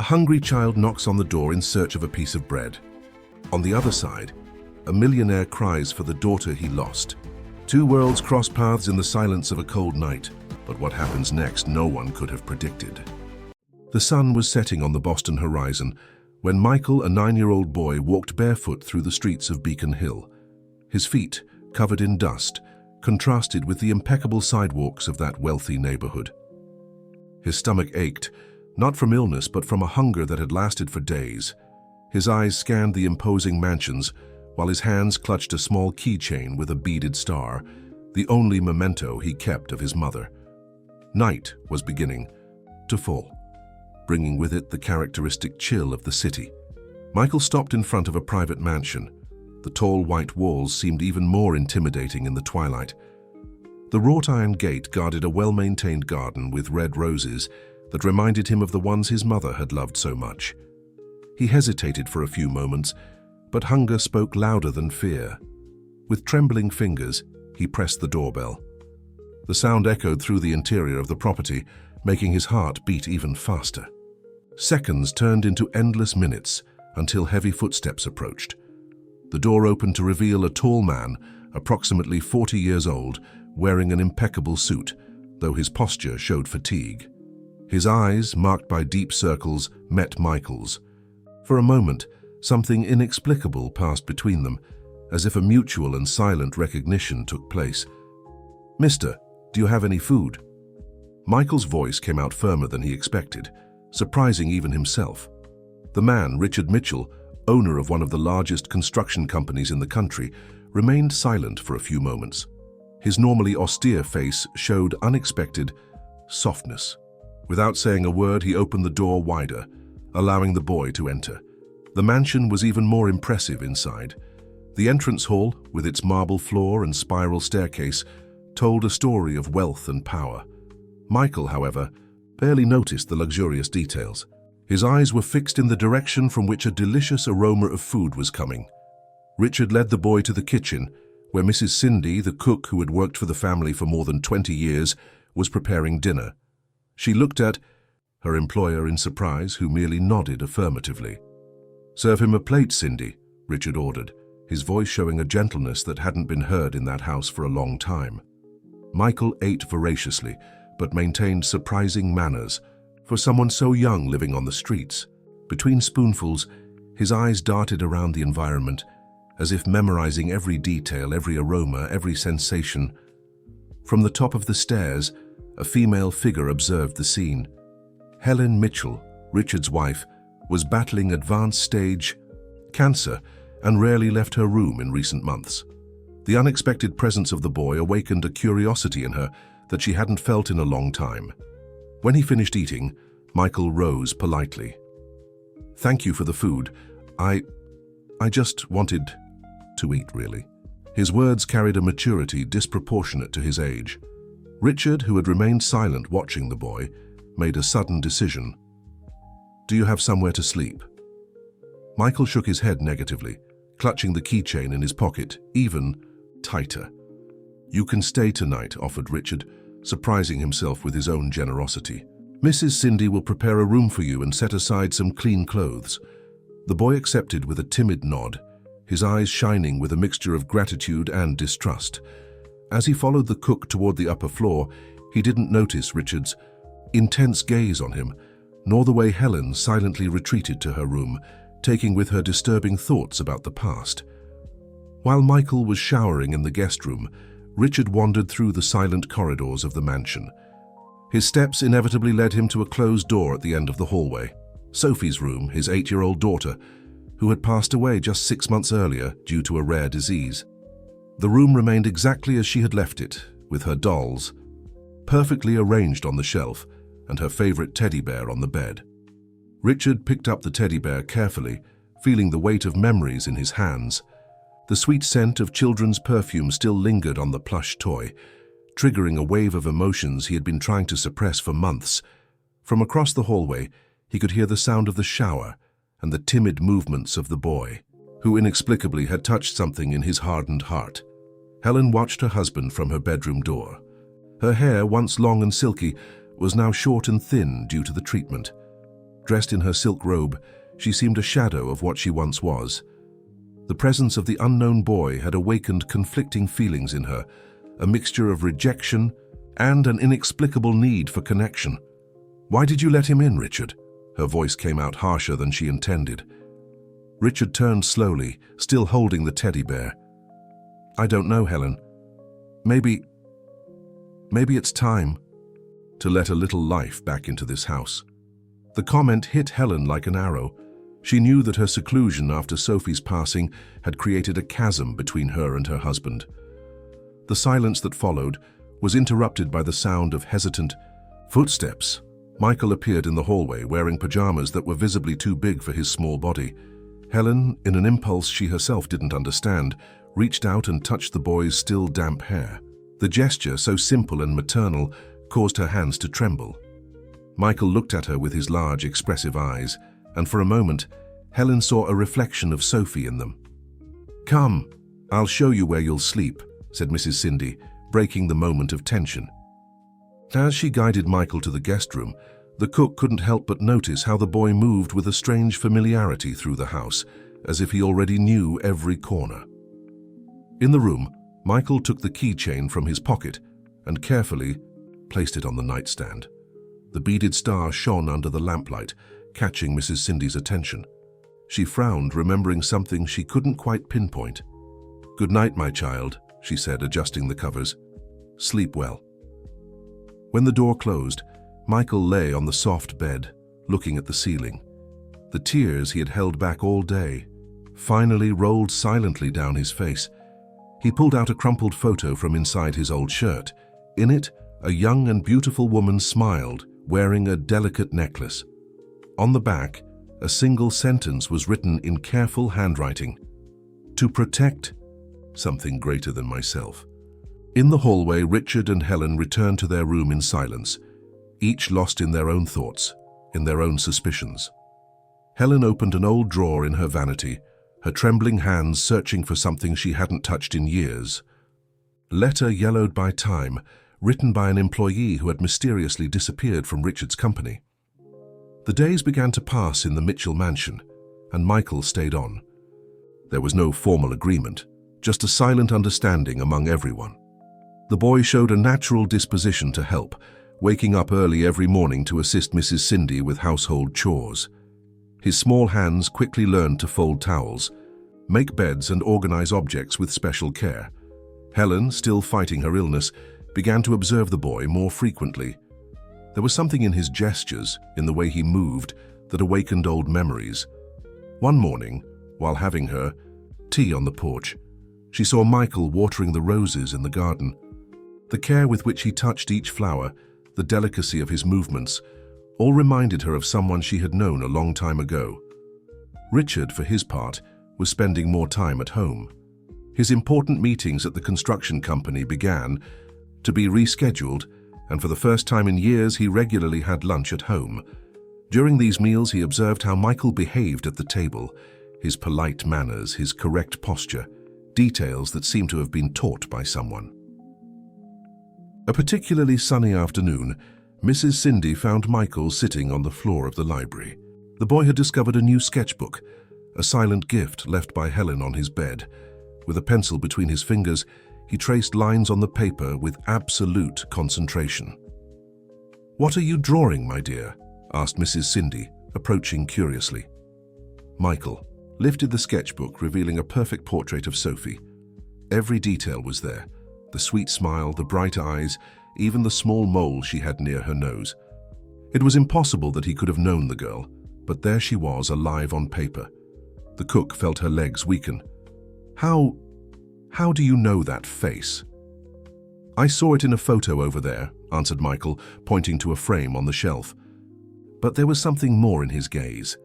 A hungry child knocks on the door in search of a piece of bread. On the other side, a millionaire cries for the daughter he lost. Two worlds cross paths in the silence of a cold night, but what happens next no one could have predicted. The sun was setting on the Boston horizon when Michael, a 9-year-old boy, walked barefoot through the streets of Beacon Hill. His feet, covered in dust, contrasted with the impeccable sidewalks of that wealthy neighborhood. His stomach ached, not from illness but from a hunger that had lasted for days. His eyes scanned the imposing mansions, while his hands clutched a small keychain with a beaded star, the only memento he kept of his mother. Night was beginning to fall, bringing with it the characteristic chill of the city. Michael stopped in front of a private mansion. The tall white walls seemed even more intimidating in the twilight. The wrought iron gate guarded a well-maintained garden with red roses that reminded him of the ones his mother had loved so much. He hesitated for a few moments, but hunger spoke louder than fear. With trembling fingers, he pressed the doorbell. The sound echoed through the interior of the property, making his heart beat even faster. Seconds turned into endless minutes until heavy footsteps approached. The door opened to reveal a tall man, approximately 40 years old, wearing an impeccable suit, though his posture showed fatigue. His eyes, marked by deep circles, met Michael's. For a moment, something inexplicable passed between them, as if a mutual and silent recognition took place. "Mister, do you have any food?" Michael's voice came out firmer than he expected, surprising even himself. The man, Richard Mitchell, owner of one of the largest construction companies in the country, remained silent for a few moments. His normally austere face showed unexpected softness. Without saying a word, he opened the door wider, allowing the boy to enter. The mansion was even more impressive inside. The entrance hall, with its marble floor and spiral staircase, told a story of wealth and power. Michael, however, barely noticed the luxurious details. His eyes were fixed in the direction from which a delicious aroma of food was coming. Richard led the boy to the kitchen, where Mrs. Cindy, the cook who had worked for the family for more than 20 years, was preparing dinner. She looked at her employer in surprise, who merely nodded affirmatively. "Serve him a plate, Cindy," Richard ordered, his voice showing a gentleness that hadn't been heard in that house for a long time. Michael ate voraciously, but maintained surprising manners for someone so young living on the streets. Between spoonfuls, his eyes darted around the environment, as if memorizing every detail, every aroma, every sensation. From the top of the stairs, a female figure observed the scene. Helen Mitchell, Richard's wife, was battling advanced stage cancer and rarely left her room in recent months. The unexpected presence of the boy awakened a curiosity in her that she hadn't felt in a long time. When he finished eating, Michael rose politely. "Thank you for the food. I just wanted to eat, really." His words carried a maturity disproportionate to his age. Richard, who had remained silent watching the boy, made a sudden decision. "Do you have somewhere to sleep?" Michael shook his head negatively, clutching the keychain in his pocket even tighter. "You can stay tonight," offered Richard, surprising himself with his own generosity. "Mrs. Cindy will prepare a room for you and set aside some clean clothes." The boy accepted with a timid nod, his eyes shining with a mixture of gratitude and distrust. As he followed the cook toward the upper floor, he didn't notice Richard's intense gaze on him, nor the way Helen silently retreated to her room, taking with her disturbing thoughts about the past. While Michael was showering in the guest room, Richard wandered through the silent corridors of the mansion. His steps inevitably led him to a closed door at the end of the hallway. Sophie's room, his 8-year-old daughter, who had passed away just 6 months earlier due to a rare disease. The room remained exactly as she had left it, with her dolls perfectly arranged on the shelf and her favorite teddy bear on the bed. Richard picked up the teddy bear carefully, feeling the weight of memories in his hands. The sweet scent of children's perfume still lingered on the plush toy, triggering a wave of emotions he had been trying to suppress for months. From across the hallway, he could hear the sound of the shower and the timid movements of the boy, who inexplicably had touched something in his hardened heart. Helen watched her husband from her bedroom door. Her hair, once long and silky, was now short and thin due to the treatment. Dressed in her silk robe, she seemed a shadow of what she once was. The presence of the unknown boy had awakened conflicting feelings in her, a mixture of rejection and an inexplicable need for connection. "Why did you let him in, Richard?" Her voice came out harsher than she intended. Richard turned slowly, still holding the teddy bear. "I don't know, Helen. Maybe it's time to let a little life back into this house." The comment hit Helen like an arrow. She knew that her seclusion after Sophie's passing had created a chasm between her and her husband. The silence that followed was interrupted by the sound of hesitant footsteps. Michael appeared in the hallway wearing pajamas that were visibly too big for his small body. Helen, in an impulse she herself didn't understand, reached out and touched the boy's still damp hair. The gesture, so simple and maternal, caused her hands to tremble. Michael looked at her with his large, expressive eyes, and for a moment, Helen saw a reflection of Sophie in them. "Come, I'll show you where you'll sleep," said Mrs. Cindy, breaking the moment of tension. As she guided Michael to the guest room, the cook couldn't help but notice how the boy moved with a strange familiarity through the house, as if he already knew every corner. In the room, Michael took the keychain from his pocket and carefully placed it on the nightstand. The beaded star shone under the lamplight, catching Mrs. Cindy's attention. She frowned, remembering something she couldn't quite pinpoint. "Good night, my child," she said, adjusting the covers. "Sleep well." When the door closed, Michael lay on the soft bed, looking at the ceiling. The tears he had held back all day finally rolled silently down his face. He pulled out a crumpled photo from inside his old shirt. In it, a young and beautiful woman smiled, wearing a delicate necklace. On the back, a single sentence was written in careful handwriting: "To protect something greater than myself." In the hallway, Richard and Helen returned to their room in silence, each lost in their own thoughts, in their own suspicions. Helen opened an old drawer in her vanity, her trembling hands searching for something she hadn't touched in years. Letter yellowed by time, written by an employee who had mysteriously disappeared from Richard's company. The days began to pass in the Mitchell mansion, and Michael stayed on. There was no formal agreement, just a silent understanding among everyone. The boy showed a natural disposition to help, waking up early every morning to assist Mrs. Cindy with household chores. His small hands quickly learned to fold towels, make beds and organize objects with special care. Helen, still fighting her illness, began to observe the boy more frequently. There was something in his gestures, in the way he moved, that awakened old memories. One morning, while having her tea on the porch, she saw Michael watering the roses in the garden. The care with which he touched each flower, the delicacy of his movements, all reminded her of someone she had known a long time ago. Richard, for his part, was spending more time at home. His important meetings at the construction company began to be rescheduled, and for the first time in years he regularly had lunch at home. During these meals he observed how Michael behaved at the table, his polite manners, his correct posture, details that seemed to have been taught by someone. A particularly sunny afternoon, Mrs. Cindy found Michael sitting on the floor of the library. The boy had discovered a new sketchbook, a silent gift left by Helen on his bed. With a pencil between his fingers, he traced lines on the paper with absolute concentration. "What are you drawing, my dear?" asked Mrs. Cindy, approaching curiously. Michael lifted the sketchbook, revealing a perfect portrait of Sophie. Every detail was there: the sweet smile, the bright eyes, even the small mole she had near her nose. It was impossible that he could have known the girl, but there she was, alive on paper. The cook felt her legs weaken. How do you know that face?" "I saw it in a photo over there," answered Michael, pointing to a frame on the shelf. But there was something more in his gaze,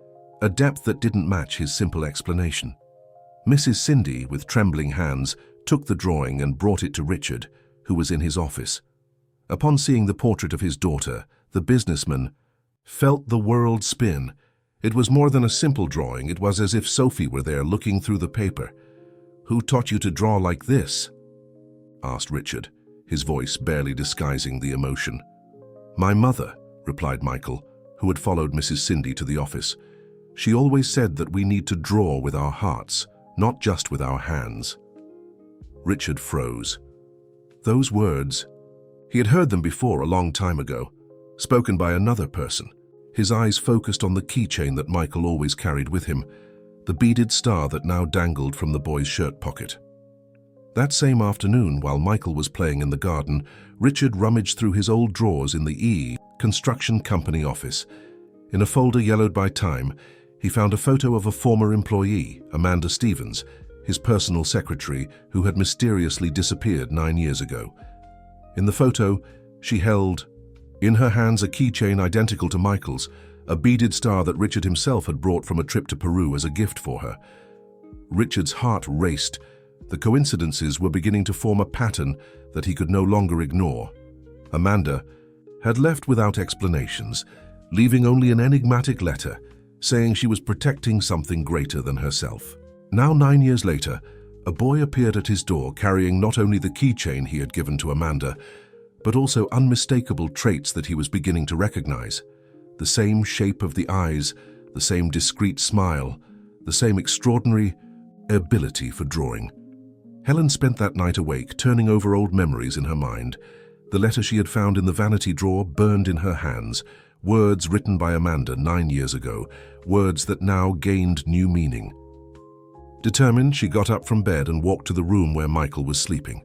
a depth that didn't match his simple explanation. Mrs. Cindy, with trembling hands, took the drawing and brought it to Richard, who was in his office. Upon seeing the portrait of his daughter, the businessman felt the world spin. It was more than a simple drawing. It was as if Sophie were there looking through the paper. "Who taught you to draw like this?" asked Richard, his voice barely disguising the emotion. "My mother," replied Michael, who had followed Mrs. Cindy to the office. She always said that we need to draw with our hearts, not just with our hands. Richard froze. Those words, he had heard them before a long time ago, spoken by another person. His eyes focused on the keychain that Michael always carried with him, the beaded star that now dangled from the boy's shirt pocket. That same afternoon, while Michael was playing in the garden, Richard rummaged through his old drawers in the construction company office. In a folder yellowed by time, he found a photo of a former employee, Amanda Stevens, his personal secretary, who had mysteriously disappeared 9 years ago. In the photo, she held in her hands a keychain identical to Michael's, a beaded star that Richard himself had brought from a trip to Peru as a gift for her. Richard's heart raced. The coincidences were beginning to form a pattern that he could no longer ignore. Amanda had left without explanations, leaving only an enigmatic letter saying she was protecting something greater than herself. Now 9 years later, a boy appeared at his door carrying not only the keychain he had given to Amanda, but also unmistakable traits that he was beginning to recognize. The same shape of the eyes, the same discreet smile, the same extraordinary ability for drawing. Helen spent that night awake, turning over old memories in her mind. The letter she had found in the vanity drawer burned in her hands, words written by Amanda 9 years ago, words that now gained new meaning. Determined, she got up from bed and walked to the room where Michael was sleeping.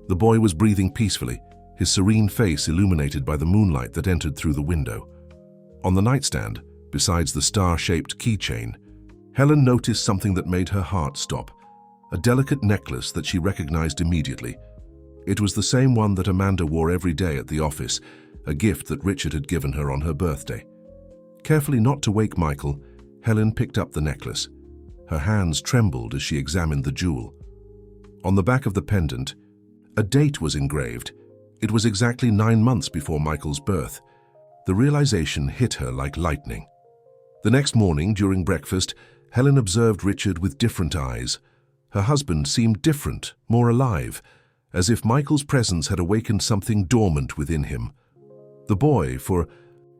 The boy was breathing peacefully, his serene face illuminated by the moonlight that entered through the window. On the nightstand, besides the star-shaped keychain, Helen noticed something that made her heart stop, a delicate necklace that she recognized immediately. It was the same one that Amanda wore every day at the office, a gift that Richard had given her on her birthday. Carefully not to wake Michael, Helen picked up the necklace. Her hands trembled as she examined the jewel. On the back of the pendant, a date was engraved. It was exactly 9 months before Michael's birth. The realization hit her like lightning. The next morning, during breakfast, Helen observed Richard with different eyes. Her husband seemed different, more alive, as if Michael's presence had awakened something dormant within him. The boy, for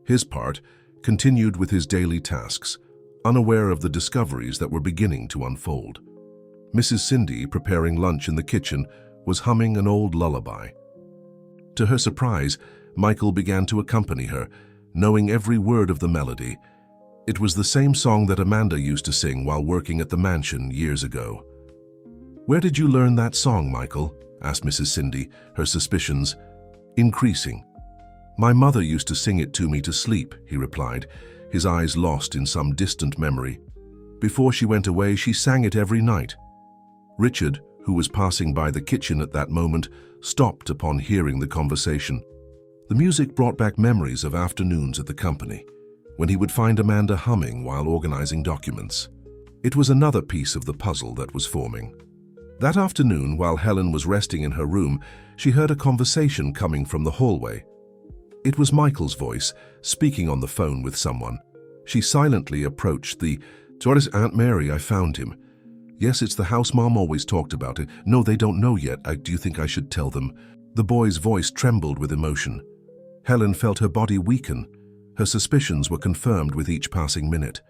his part, continued with his daily tasks, unaware of the discoveries that were beginning to unfold. Mrs. Cindy, preparing lunch in the kitchen, was humming an old lullaby. To her surprise, Michael began to accompany her, knowing every word of the melody. It was the same song that Amanda used to sing while working at the mansion years ago. "Where did you learn that song, Michael?" asked Mrs. Cindy, her suspicions increasing. "My mother used to sing it to me to sleep," he replied, his eyes lost in some distant memory. "Before she went away, she sang it every night." Richard, who was passing by the kitchen at that moment, stopped upon hearing the conversation. The music brought back memories of afternoons at the company, when he would find Amanda humming while organizing documents. It was another piece of the puzzle that was forming. That afternoon, while Helen was resting in her room, she heard a conversation coming from the hallway. It was Michael's voice, speaking on the phone with someone. She silently approached the, "So it's Aunt Mary, I found him." "Yes, it's the house Mom always talked about it." "No, they don't know yet. Do you think I should tell them?" The boy's voice trembled with emotion. Helen felt her body weaken. Her suspicions were confirmed with each passing minute.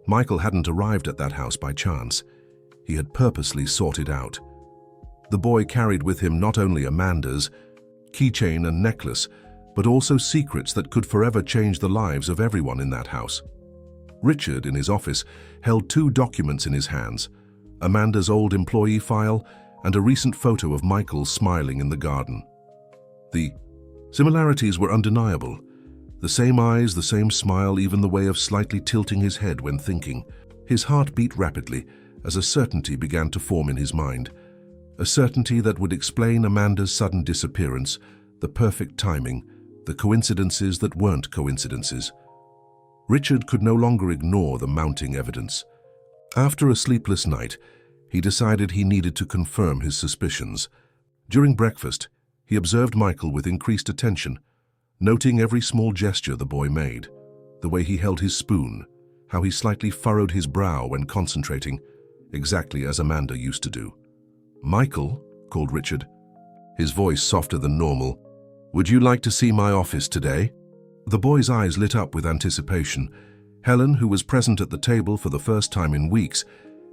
Michael hadn't arrived at that house by chance. He had purposely sought it out. The boy carried with him not only Amanda's keychain and necklace, but also secrets that could forever change the lives of everyone in that house. Richard, in his office, held 2 documents in his hands, Amanda's old employee file and a recent photo of Michael smiling in the garden. The similarities were undeniable. The same eyes, the same smile, even the way of slightly tilting his head when thinking. His heart beat rapidly as a certainty began to form in his mind. A certainty that would explain Amanda's sudden disappearance, the perfect timing, the coincidences that weren't coincidences. Richard could no longer ignore the mounting evidence. After a sleepless night, he decided he needed to confirm his suspicions. During breakfast, he observed Michael with increased attention, noting every small gesture the boy made, the way he held his spoon, how he slightly furrowed his brow when concentrating, exactly as Amanda used to do. "Michael," called Richard, his voice softer than normal, "would you like to see my office today?" The boy's eyes lit up with anticipation. Helen, who was present at the table for the first time in weeks,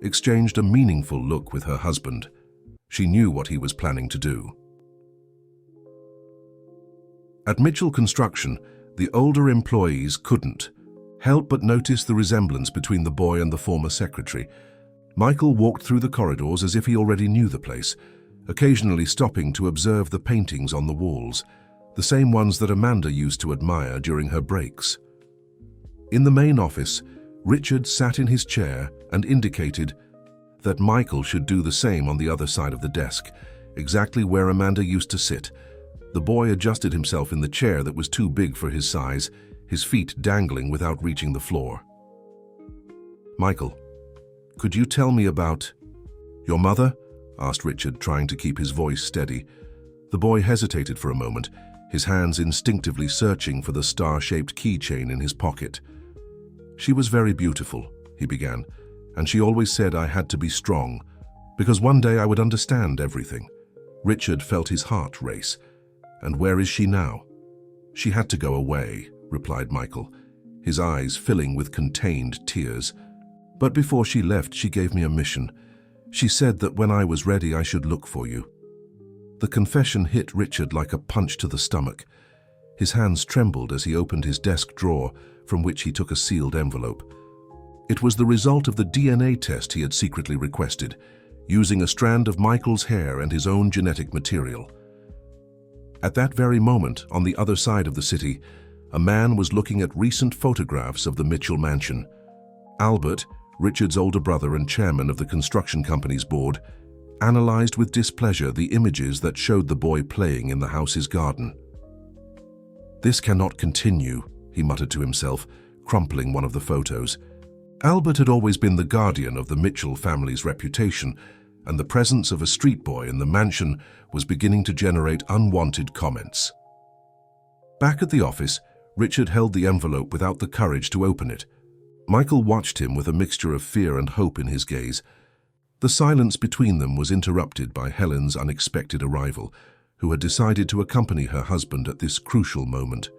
exchanged a meaningful look with her husband. She knew what he was planning to do. At Mitchell Construction, the older employees couldn't help but notice the resemblance between the boy and the former secretary. Michael walked through the corridors as if he already knew the place, occasionally stopping to observe the paintings on the walls, the same ones that Amanda used to admire during her breaks. In the main office, Richard sat in his chair and indicated that Michael should do the same on the other side of the desk, exactly where Amanda used to sit. The boy adjusted himself in the chair that was too big for his size, his feet dangling without reaching the floor. "Michael, could you tell me about your mother?" asked Richard, trying to keep his voice steady. The boy hesitated for a moment, his hands instinctively searching for the star-shaped keychain in his pocket. "She was very beautiful," he began, "and she always said I had to be strong, because one day I would understand everything." Richard felt his heart race. "And where is she now?" "She had to go away," replied Michael, his eyes filling with contained tears. "But before she left, she gave me a mission. She said that when I was ready, I should look for you." The confession hit Richard like a punch to the stomach. His hands trembled as he opened his desk drawer, from which he took a sealed envelope. It was the result of the DNA test he had secretly requested, using a strand of Michael's hair and his own genetic material. At that very moment, on the other side of the city, a man was looking at recent photographs of the Mitchell mansion. Albert, Richard's older brother and chairman of the construction company's board, analyzed with displeasure the images that showed the boy playing in the house's garden. "This cannot continue," he muttered to himself, crumpling one of the photos. Albert had always been the guardian of the Mitchell family's reputation, and the presence of a street boy in the mansion was beginning to generate unwanted comments. Back at the office, Richard held the envelope without the courage to open it. Michael watched him with a mixture of fear and hope in his gaze. The silence between them was interrupted by Helen's unexpected arrival, who had decided to accompany her husband at this crucial moment.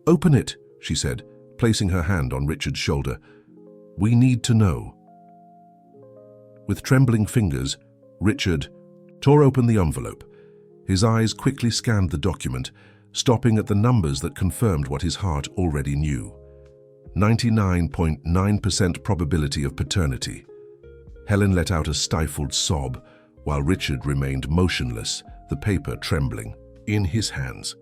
"Open it," she said, placing her hand on Richard's shoulder. "We need to know." With trembling fingers, Richard tore open the envelope. His eyes quickly scanned the document, stopping at the numbers that confirmed what his heart already knew. 99.9% probability of paternity. Helen let out a stifled sob, while Richard remained motionless, the paper trembling in his hands.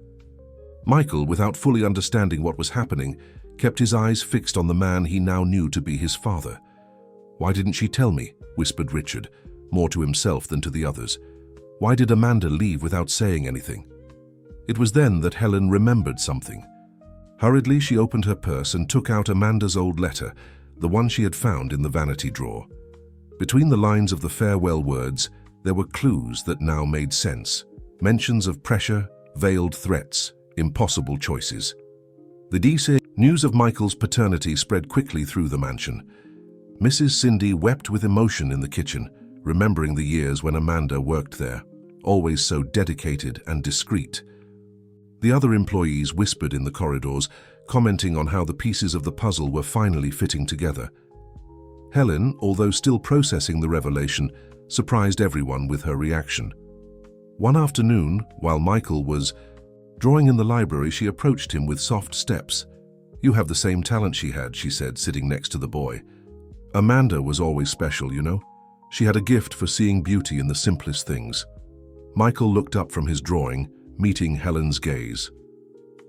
Michael, without fully understanding what was happening, kept his eyes fixed on the man he now knew to be his father. "Why didn't she tell me?" whispered Richard, more to himself than to the others. "Why did Amanda leave without saying anything?" It was then that Helen remembered something. Hurriedly, she opened her purse and took out Amanda's old letter, the one she had found in the vanity drawer. Between the lines of the farewell words, there were clues that now made sense. Mentions of pressure, veiled threats, impossible choices. The DC news of Michael's paternity spread quickly through the mansion. Mrs. Cindy wept with emotion in the kitchen, remembering the years when Amanda worked there, always so dedicated and discreet. The other employees whispered in the corridors, commenting on how the pieces of the puzzle were finally fitting together. Helen, although still processing the revelation, surprised everyone with her reaction. One afternoon, while Michael was drawing in the library, she approached him with soft steps. "You have the same talent she had," she said, sitting next to the boy. "Amanda was always special, you know. She had a gift for seeing beauty in the simplest things." Michael looked up from his drawing, meeting Helen's gaze.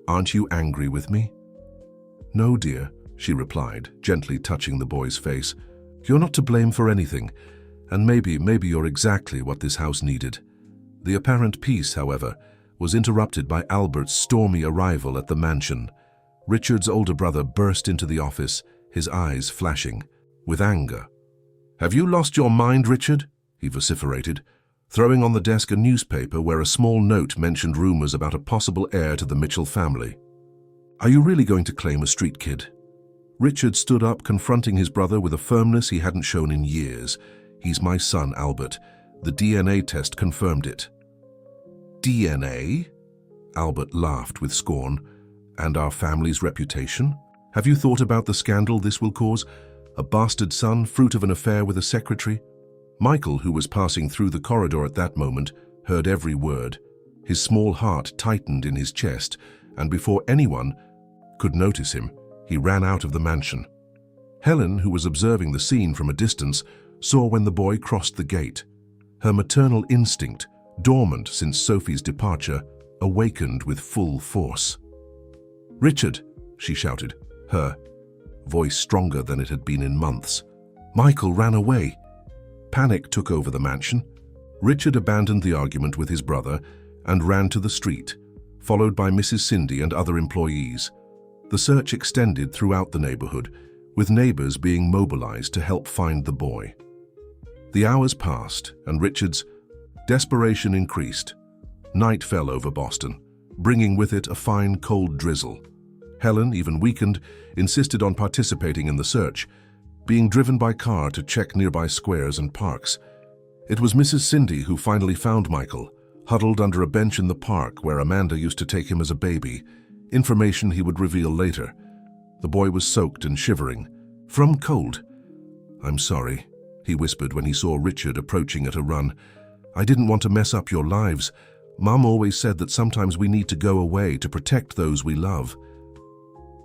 "Aren't you angry with me?" "No, dear," she replied, gently touching the boy's face. "You're not to blame for anything, and maybe you're exactly what this house needed." The apparent peace, however, was interrupted by Albert's stormy arrival at the mansion. Richard's older brother burst into the office, his eyes flashing with anger. "Have you lost your mind, Richard?" he vociferated, throwing on the desk a newspaper where a small note mentioned rumors about a possible heir to the Mitchell family. "Are you really going to claim a street kid?" Richard stood up, confronting his brother with a firmness he hadn't shown in years. "He's my son, Albert. The DNA test confirmed it." "DNA?" Albert laughed with scorn. And our family's reputation? Have you thought about the scandal this will cause? A bastard son, fruit of an affair with a secretary? Michael, who was passing through the corridor at that moment, heard every word. His small heart tightened in his chest, and before anyone could notice him, he ran out of the mansion. Helen, who was observing the scene from a distance, saw when the boy crossed the gate. Her maternal instinct, dormant since Sophie's departure, awakened with full force. "Richard!" she shouted, her voice stronger than it had been in months. Michael ran away. Panic took over the mansion. Richard abandoned the argument with his brother and ran to the street, followed by Mrs. Cindy and other employees. The search extended throughout the neighborhood, with neighbors being mobilized to help find the boy. The hours passed, and Richard's desperation increased. Night fell over Boston, bringing with it a fine, cold drizzle. Helen, even weakened, insisted on participating in the search, being driven by car to check nearby squares and parks. It was Mrs. Cindy who finally found Michael, huddled under a bench in the park where Amanda used to take him as a baby, information he would reveal later. The boy was soaked and shivering, from cold. "I'm sorry," he whispered when he saw Richard approaching at a run. "I didn't want to mess up your lives. Mom always said that sometimes we need to go away to protect those we love."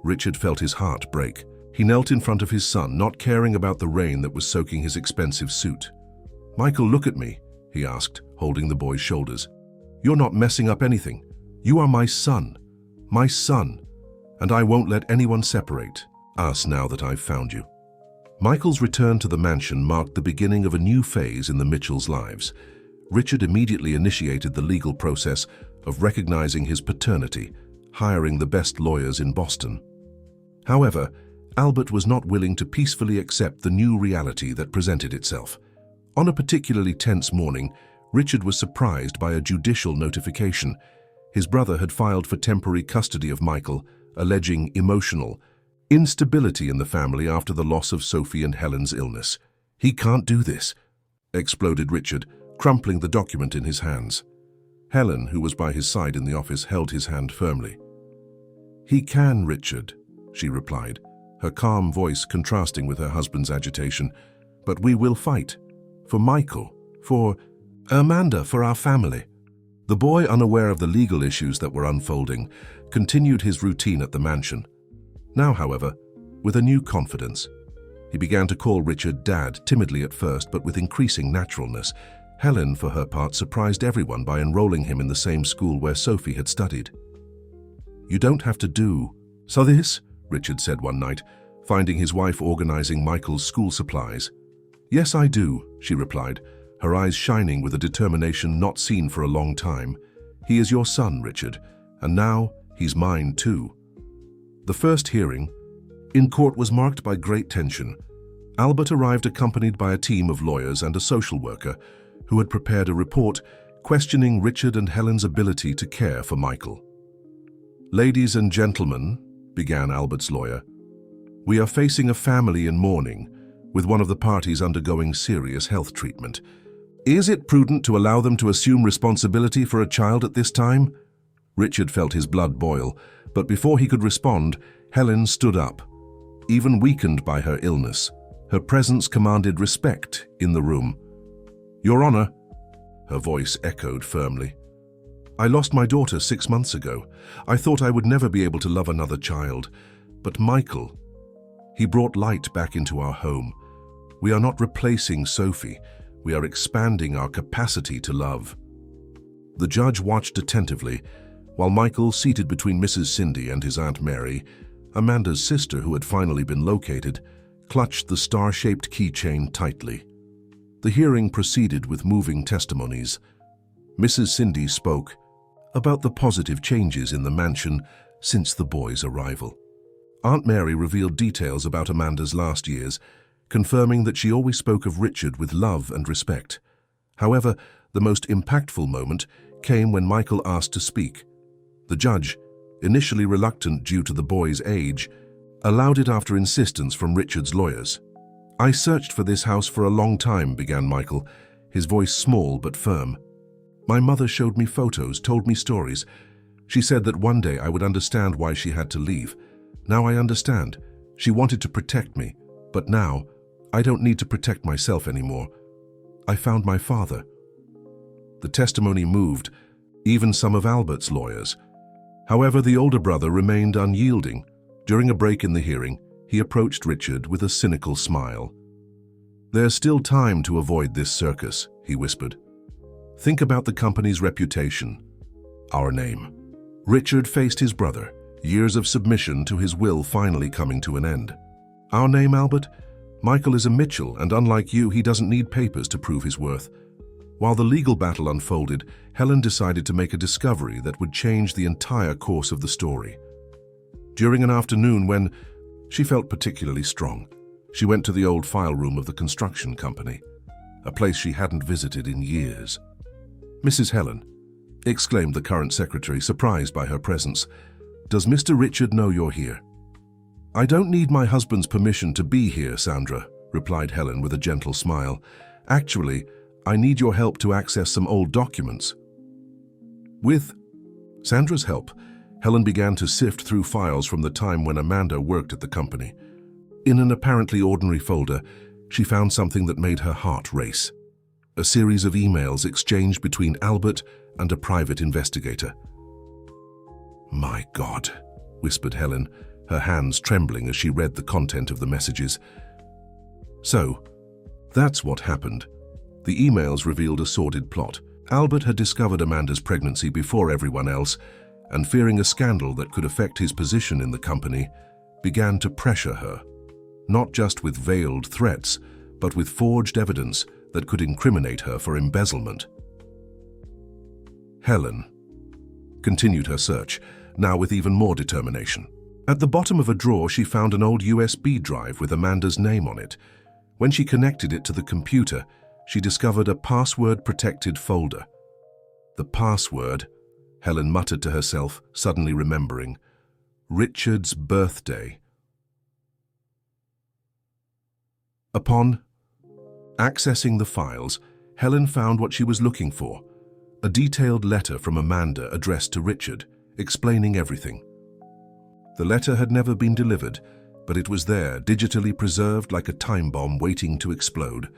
Richard felt his heart break. He knelt in front of his son, not caring about the rain that was soaking his expensive suit. "Michael, look at me," he asked, holding the boy's shoulders. "You're not messing up anything. You are my son, and I won't let anyone separate us now that I've found you." Michael's return to the mansion marked the beginning of a new phase in the Mitchells' lives. Richard immediately initiated the legal process of recognizing his paternity, hiring the best lawyers in Boston. However, Albert was not willing to peacefully accept the new reality that presented itself. On a particularly tense morning, Richard was surprised by a judicial notification. His brother had filed for temporary custody of Michael, alleging emotional instability in the family after the loss of Sophie and Helen's illness. "He can't do this," exploded Richard, crumpling the document in his hands. Helen, who was by his side in the office, held his hand firmly. "He can, Richard," she replied, her calm voice contrasting with her husband's agitation. "But we will fight. For Michael, for Amanda, for our family." The boy, unaware of the legal issues that were unfolding, continued his routine at the mansion. Now, however, with a new confidence. He began to call Richard Dad, timidly at first, but with increasing naturalness. Helen, for her part, surprised everyone by enrolling him in the same school where Sophie had studied. "You don't have to do so this," Richard said one night, finding his wife organizing Michael's school supplies. "Yes, I do," she replied, her eyes shining with a determination not seen for a long time. "He is your son, Richard, and now he's mine too." The first hearing in court was marked by great tension. Albert arrived accompanied by a team of lawyers and a social worker who had prepared a report questioning Richard and Helen's ability to care for Michael. "Ladies and gentlemen," began Albert's lawyer, "we are facing a family in mourning, with one of the parties undergoing serious health treatment. Is it prudent to allow them to assume responsibility for a child at this time?" Richard felt his blood boil, but before he could respond, Helen stood up. Even weakened by her illness, her presence commanded respect in the room. "Your Honor," her voice echoed firmly, "I lost my daughter 6 months ago. I thought I would never be able to love another child. But Michael, he brought light back into our home. We are not replacing Sophie. We are expanding our capacity to love." The judge watched attentively, while Michael, seated between Mrs. Cindy and his Aunt Mary, Amanda's sister who had finally been located, clutched the star-shaped keychain tightly. The hearing proceeded with moving testimonies. Mrs. Cindy spoke about the positive changes in the mansion since the boy's arrival. Aunt Mary revealed details about Amanda's last years, confirming that she always spoke of Richard with love and respect. However, the most impactful moment came when Michael asked to speak. The judge, initially reluctant due to the boy's age, allowed it after insistence from Richard's lawyers. "I searched for this house for a long time," began Michael, his voice small but firm. "My mother showed me photos, told me stories. She said that one day I would understand why she had to leave. Now I understand. She wanted to protect me, but now I don't need to protect myself anymore. I found my father." The testimony moved even some of Albert's lawyers. However, the older brother remained unyielding. During a break in the hearing, he approached Richard with a cynical smile. "There's still time to avoid this circus," he whispered. "Think about the company's reputation, our name." Richard faced his brother, years of submission to his will finally coming to an end. "Our name, Albert? Michael is a Mitchell, and unlike you, he doesn't need papers to prove his worth." While the legal battle unfolded, Helen decided to make a discovery that would change the entire course of the story. During an afternoon when she felt particularly strong, she went to the old file room of the construction company, a place she hadn't visited in years. "Mrs. Helen," exclaimed the current secretary, surprised by her presence, "does Mr. Richard know you're here?" "I don't need my husband's permission to be here, Sandra," replied Helen with a gentle smile. "Actually, I need your help to access some old documents." With Sandra's help, Helen began to sift through files from the time when Amanda worked at the company. In an apparently ordinary folder, she found something that made her heart race. A series of emails exchanged between Albert and a private investigator. "My God," whispered Helen, her hands trembling as she read the content of the messages. So, that's what happened. The emails revealed a sordid plot. Albert had discovered Amanda's pregnancy before everyone else, and fearing a scandal that could affect his position in the company, began to pressure her, not just with veiled threats, but with forged evidence that could incriminate her for embezzlement. Helen continued her search, now with even more determination. At the bottom of a drawer, she found an old USB drive with Amanda's name on it. When she connected it to the computer, she discovered a password-protected folder. The password, Helen muttered to herself, suddenly remembering, Richard's birthday. Upon accessing the files, Helen found what she was looking for, a detailed letter from Amanda addressed to Richard, explaining everything. The letter had never been delivered, but it was there, digitally preserved like a time bomb waiting to explode.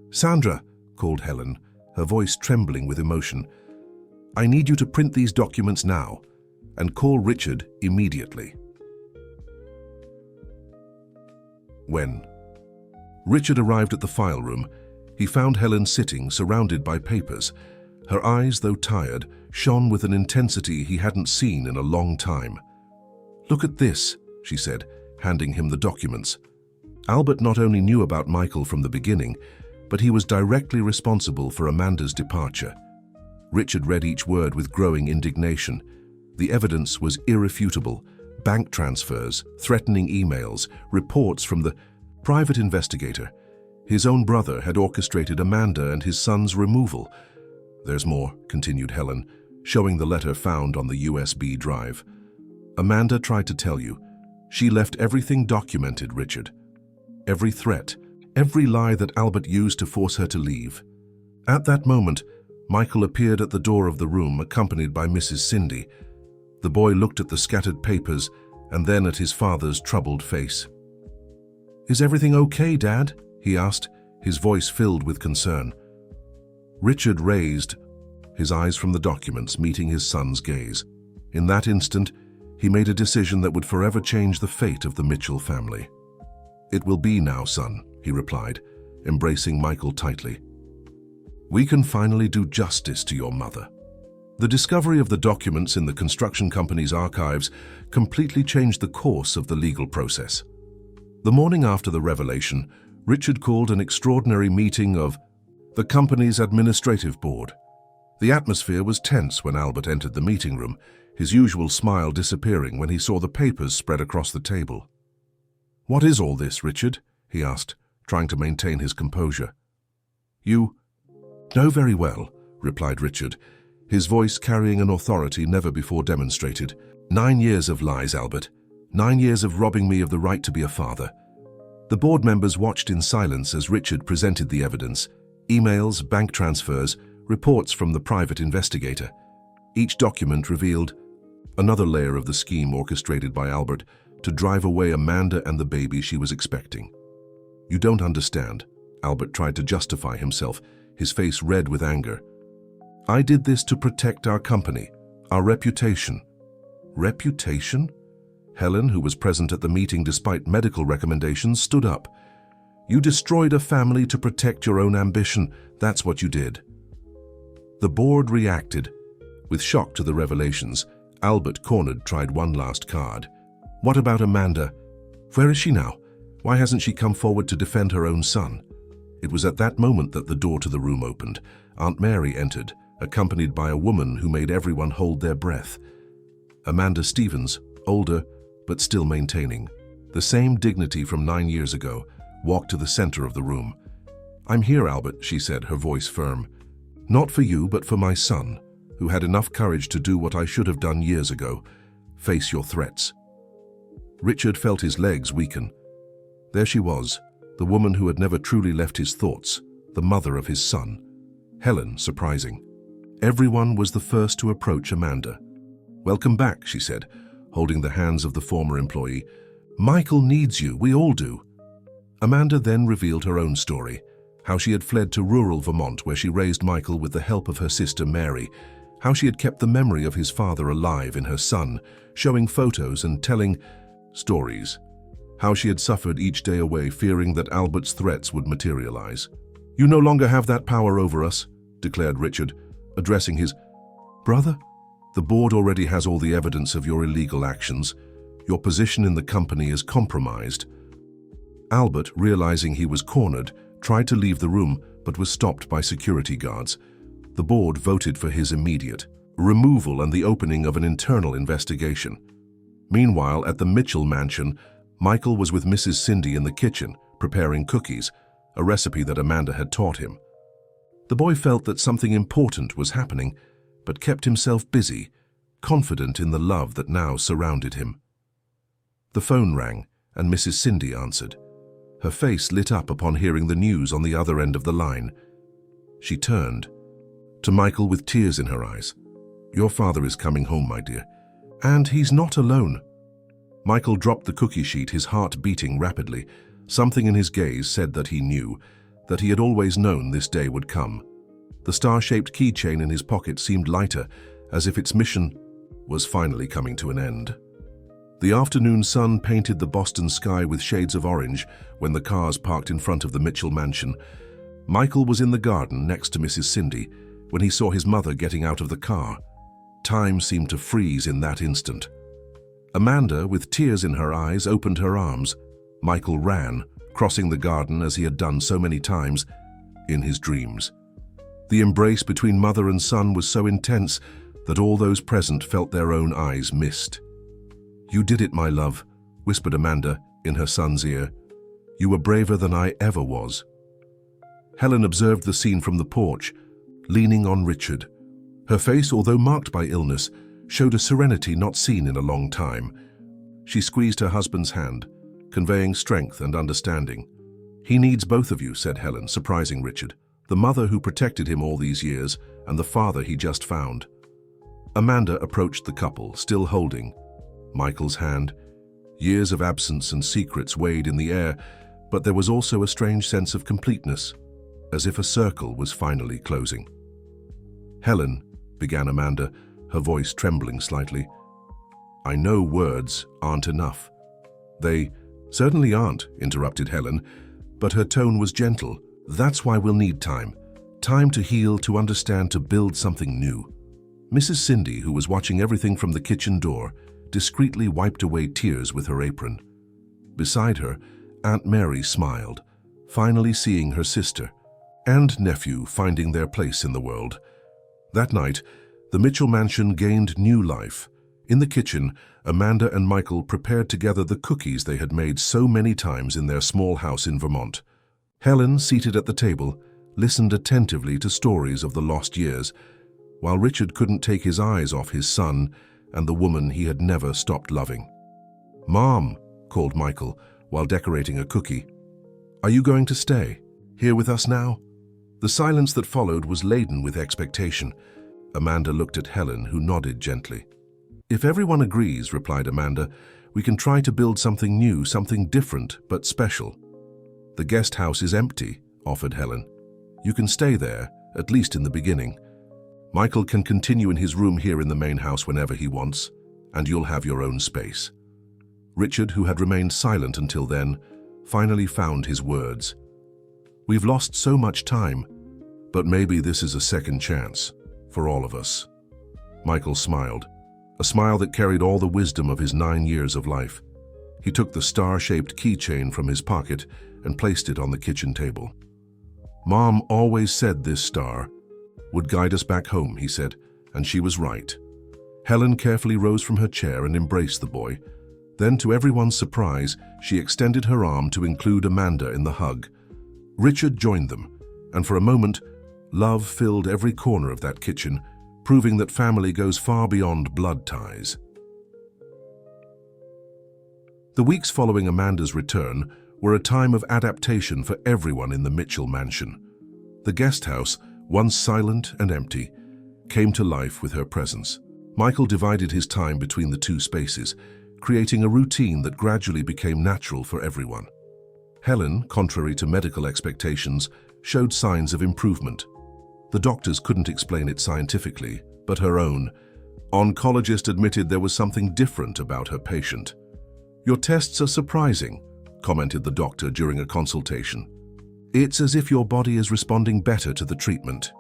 "Sandra," called Helen, her voice trembling with emotion, "I need you to print these documents now and call Richard immediately." When Richard arrived at the file room, he found Helen sitting, surrounded by papers. Her eyes, though tired, shone with an intensity he hadn't seen in a long time. "Look at this," she said, handing him the documents. Albert not only knew about Michael from the beginning, but he was directly responsible for Amanda's departure. Richard read each word with growing indignation. The evidence was irrefutable. Bank transfers, threatening emails, reports from the private investigator. His own brother had orchestrated Amanda and his son's removal. "There's more," continued Helen, showing the letter found on the USB drive. "Amanda tried to tell you. She left everything documented, Richard. Every threat, every lie that Albert used to force her to leave." At that moment, Michael appeared at the door of the room, accompanied by Mrs. Cindy. The boy looked at the scattered papers and then at his father's troubled face. "Is everything okay, Dad?" he asked, his voice filled with concern. Richard raised his eyes from the documents, meeting his son's gaze. In that instant, he made a decision that would forever change the fate of the Mitchell family. "It will be now, son," he replied, embracing Michael tightly. "We can finally do justice to your mother." The discovery of the documents in the construction company's archives completely changed the course of the legal process. The morning after the revelation, Richard called an extraordinary meeting of the company's administrative board. The atmosphere was tense when Albert entered the meeting room, his usual smile disappearing when he saw the papers spread across the table. "What is all this, Richard?" he asked, trying to maintain his composure. "You know very well," replied Richard, his voice carrying an authority never before demonstrated. 9 years of lies, Albert. 9 years of robbing me of the right to be a father." The board members watched in silence as Richard presented the evidence: emails, bank transfers, reports from the private investigator. Each document revealed Another layer of the scheme orchestrated by Albert to drive away Amanda and the baby she was expecting. "You don't understand," Albert tried to justify himself, his face red with anger. "I did this to protect our company, our reputation." Reputation? Helen, who was present at the meeting despite medical recommendations, stood up. "You destroyed a family to protect your own ambition. That's what you did." The board reacted. With shock to the revelations, Albert, cornered, tried one last card. "What about Amanda? Where is she now? Why hasn't she come forward to defend her own son?" It was at that moment that the door to the room opened. Aunt Mary entered, accompanied by a woman who made everyone hold their breath. Amanda Stevens, older, but still maintaining the same dignity from 9 years ago, walked to the center of the room. "I'm here, Albert," she said, her voice firm. "Not for you, but for my son, who had enough courage to do what I should have done years ago. Face your threats." Richard felt his legs weaken. There she was, the woman who had never truly left his thoughts, the mother of his son. Helen, surprising. Everyone was the first to approach Amanda. "Welcome back," she said, holding the hands of the former employee. "Michael needs you, we all do." Amanda then revealed her own story, how she had fled to rural Vermont where she raised Michael with the help of her sister Mary, how she had kept the memory of his father alive in her son, showing photos and telling stories, how she had suffered each day away fearing that Albert's threats would materialize. "You no longer have that power over us," declared Richard, addressing his brother. "The board already has all the evidence of your illegal actions. Your position in the company is compromised." Albert, realizing he was cornered, tried to leave the room but was stopped by security guards. The board voted for his immediate removal and the opening of an internal investigation. Meanwhile, at the Mitchell mansion, Michael was with Mrs. Cindy in the kitchen, preparing cookies, a recipe that Amanda had taught him. The boy felt that something important was happening, but kept himself busy, confident in the love that now surrounded him. The phone rang, and Mrs. Cindy answered. Her face lit up upon hearing the news on the other end of the line. She turned to Michael with tears in her eyes. "Your father is coming home, my dear. And he's not alone." Michael dropped the cookie sheet, his heart beating rapidly. Something in his gaze said that he knew, that he had always known this day would come. The star-shaped keychain in his pocket seemed lighter, as if its mission was finally coming to an end. The afternoon sun painted the Boston sky with shades of orange when the cars parked in front of the Mitchell mansion. Michael was in the garden next to Mrs. Cindy when he saw his mother getting out of the car. Time seemed to freeze in that instant. Amanda, with tears in her eyes, opened her arms. Michael ran, crossing the garden as he had done so many times in his dreams. The embrace between mother and son was so intense that all those present felt their own eyes mist. "You did it, my love," whispered Amanda in her son's ear. "You were braver than I ever was." Helen observed the scene from the porch, leaning on Richard. Her face, although marked by illness, showed a serenity not seen in a long time. She squeezed her husband's hand, conveying strength and understanding. "He needs both of you," said Helen, surprising Richard, the mother who protected him all these years and the father he just found. Amanda approached the couple, still holding Michael's hand. Years of absence and secrets weighed in the air, but there was also a strange sense of completeness, as if a circle was finally closing. "Helen," began Amanda, her voice trembling slightly, "I know words aren't enough." "They certainly aren't," interrupted Helen, but her tone was gentle. "That's why we'll need time. Time to heal, to understand, to build something new." Mrs. Cindy, who was watching everything from the kitchen door, discreetly wiped away tears with her apron. Beside her, Aunt Mary smiled, finally seeing her sister and nephew finding their place in the world. That night, the Mitchell mansion gained new life. In the kitchen, Amanda and Michael prepared together the cookies they had made so many times in their small house in Vermont. Helen, seated at the table, listened attentively to stories of the lost years, while Richard couldn't take his eyes off his son and the woman he had never stopped loving. "Mom," called Michael while decorating a cookie. "Are you going to stay here with us now?" The silence that followed was laden with expectation. Amanda looked at Helen, who nodded gently. "If everyone agrees," replied Amanda, "we can try to build something new, something different but special." "The guest house is empty," offered Helen. "You can stay there, at least in the beginning. Michael can continue in his room here in the main house whenever he wants, and you'll have your own space." Richard, who had remained silent until then, finally found his words. "We've lost so much time, but maybe this is a second chance for all of us." Michael smiled, a smile that carried all the wisdom of his 9 years of life. He took the star-shaped keychain from his pocket and placed it on the kitchen table. "Mom always said this star would guide us back home," he said, and she was right. Helen carefully rose from her chair and embraced the boy. Then, to everyone's surprise, she extended her arm to include Amanda in the hug. Richard joined them, and for a moment, love filled every corner of that kitchen, proving that family goes far beyond blood ties. The weeks following Amanda's return were a time of adaptation for everyone in the Mitchell mansion. The guest house, once silent and empty, came to life with her presence. Michael divided his time between the two spaces, creating a routine that gradually became natural for everyone. Helen, contrary to medical expectations, showed signs of improvement. The doctors couldn't explain it scientifically, but her own oncologist admitted there was something different about her patient. "Your tests are surprising," commented the doctor during a consultation. "It's as if your body is responding better to the treatment."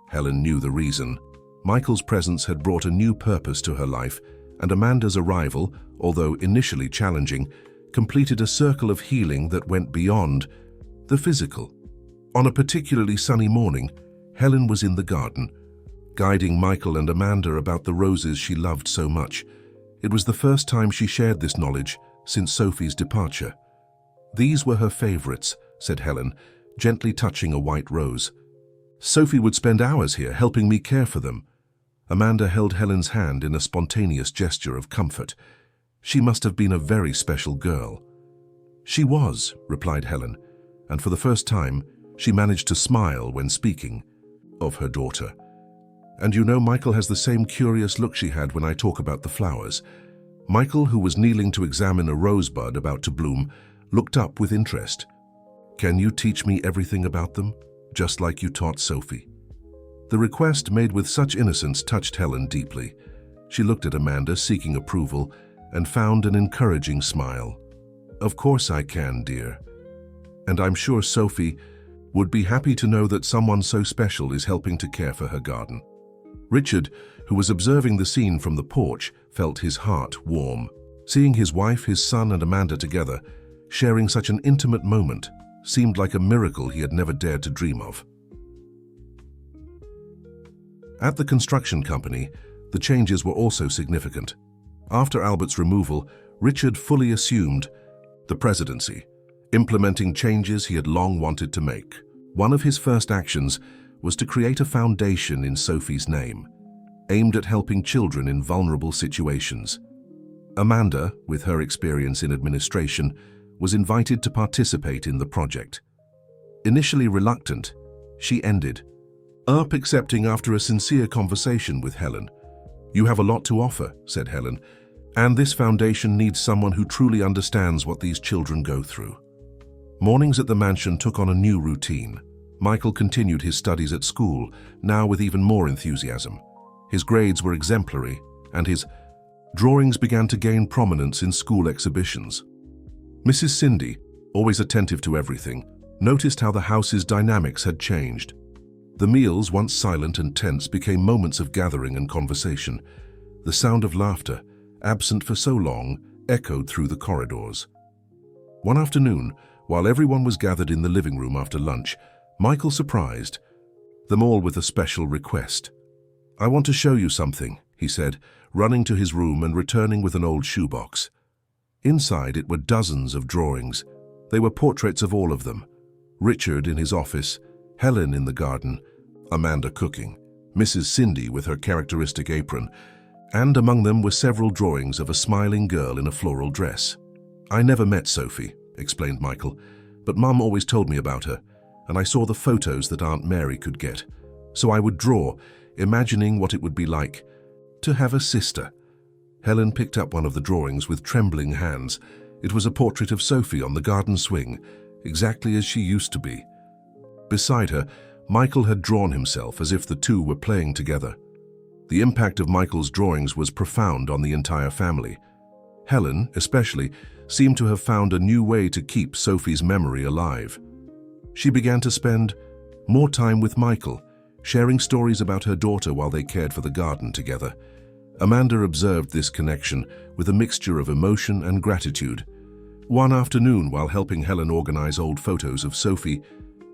Helen knew the reason. Michael's presence had brought a new purpose to her life, and Amanda's arrival, although initially challenging, completed a circle of healing that went beyond the physical. On a particularly sunny morning, Helen was in the garden, guiding Michael and Amanda about the roses she loved so much. It was the first time she shared this knowledge since Sophie's departure. "These were her favorites," said Helen, gently touching a white rose. "Sophie would spend hours here helping me care for them." Amanda held Helen's hand in a spontaneous gesture of comfort. She must have been a very special girl. "She was," replied Helen, and for the first time, she managed to smile when speaking of her daughter. "And you know, Michael has the same curious look she had when I talk about the flowers." Michael, who was kneeling to examine a rosebud about to bloom, looked up with interest. "Can you teach me everything about them, just like you taught Sophie?" The request, made with such innocence, touched Helen deeply. She looked at Amanda, seeking approval, and found an encouraging smile. "Of course I can, dear. And I'm sure Sophie would be happy to know that someone so special is helping to care for her garden." Richard, who was observing the scene from the porch, felt his heart warm. Seeing his wife, his son, and Amanda together, sharing such an intimate moment, seemed like a miracle he had never dared to dream of. At the construction company, the changes were also significant. After Albert's removal, Richard fully assumed the presidency, implementing changes he had long wanted to make. One of his first actions was to create a foundation in Sophie's name, aimed at helping children in vulnerable situations. Amanda, with her experience in administration, was invited to participate in the project. Initially reluctant, she ended up accepting after a sincere conversation with Helen. "You have a lot to offer," said Helen, "and this foundation needs someone who truly understands what these children go through." Mornings at the mansion took on a new routine. Michael continued his studies at school, now with even more enthusiasm. His grades were exemplary, and his drawings began to gain prominence in school exhibitions. Mrs. Cindy, always attentive to everything, noticed how the house's dynamics had changed. The meals, once silent and tense, became moments of gathering and conversation. The sound of laughter, absent for so long, echoed through the corridors. One afternoon, while everyone was gathered in the living room after lunch, Michael surprised them all with a special request. "I want to show you something," he said, running to his room and returning with an old shoebox. Inside it were dozens of drawings. They were portraits of all of them. Richard in his office, Helen in the garden, Amanda cooking, Mrs. Cindy with her characteristic apron, and among them were several drawings of a smiling girl in a floral dress. "I never met Sophie," explained Michael, "but Mum always told me about her, and I saw the photos that Aunt Mary could get. So I would draw, imagining what it would be like to have a sister. Helen picked up one of the drawings with trembling hands. It was a portrait of Sophie on the garden swing, exactly as she used to be. Beside her, Michael had drawn himself as if the two were playing together. The impact of Michael's drawings was profound on the entire family. Helen, especially, seemed to have found a new way to keep Sophie's memory alive. She began to spend more time with Michael, sharing stories about her daughter while they cared for the garden together. Amanda observed this connection with a mixture of emotion and gratitude. One afternoon, while helping Helen organize old photos of Sophie,